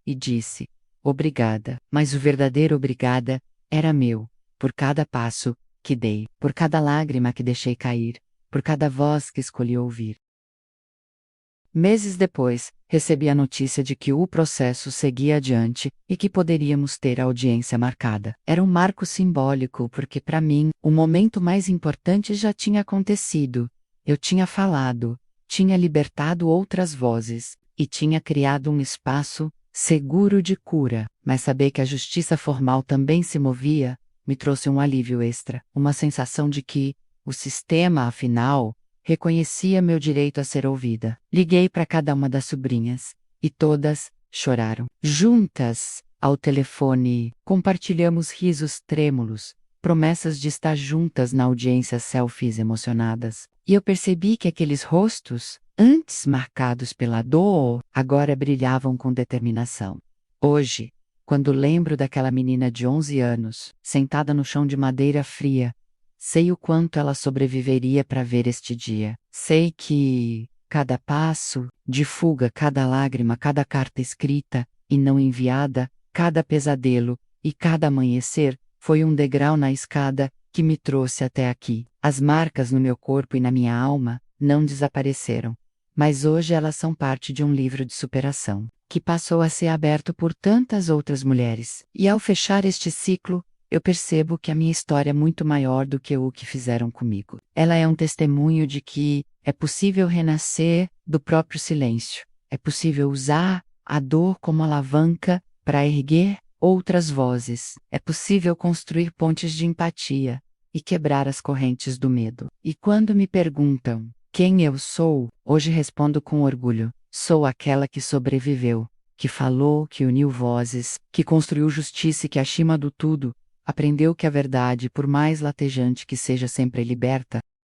e disse: obrigada. Mas o verdadeiro obrigada era meu, por cada passo que dei, por cada lágrima que deixei cair, por cada voz que escolhi ouvir. Meses depois, recebi a notícia de que o processo seguia adiante e que poderíamos ter a audiência marcada. Era um marco simbólico porque, para mim, o momento mais importante já tinha acontecido. Eu tinha falado, tinha libertado outras vozes e tinha criado um espaço seguro de cura. Mas saber que a justiça formal também se movia me trouxe um alívio extra, uma sensação de que o sistema, afinal, reconhecia meu direito a ser ouvida. Liguei para cada uma das sobrinhas, e todas choraram. Juntas, ao telefone, compartilhamos risos trêmulos, promessas de estar juntas na audiência, selfies emocionadas. E eu percebi que aqueles rostos, antes marcados pela dor, agora brilhavam com determinação. Hoje, quando lembro daquela menina de 11 anos, sentada no chão de madeira fria, sei o quanto ela sobreviveria para ver este dia. Sei que cada passo de fuga, cada lágrima, cada carta escrita e não enviada, cada pesadelo e cada amanhecer foi um degrau na escada que me trouxe até aqui. As marcas no meu corpo e na minha alma não desapareceram, mas hoje elas são parte de um livro de superação, que passou a ser aberto por tantas outras mulheres. E ao fechar este ciclo, eu percebo que a minha história é muito maior do que o que fizeram comigo. Ela é um testemunho de que é possível renascer do próprio silêncio. É possível usar a dor como alavanca para erguer outras vozes. É possível construir pontes de empatia e quebrar as correntes do medo. E quando me perguntam quem eu sou, hoje respondo com orgulho: sou aquela que sobreviveu, que falou, que uniu vozes, que construiu justiça e que, acima do tudo, aprendeu que a verdade, por mais latejante que seja, sempre liberta.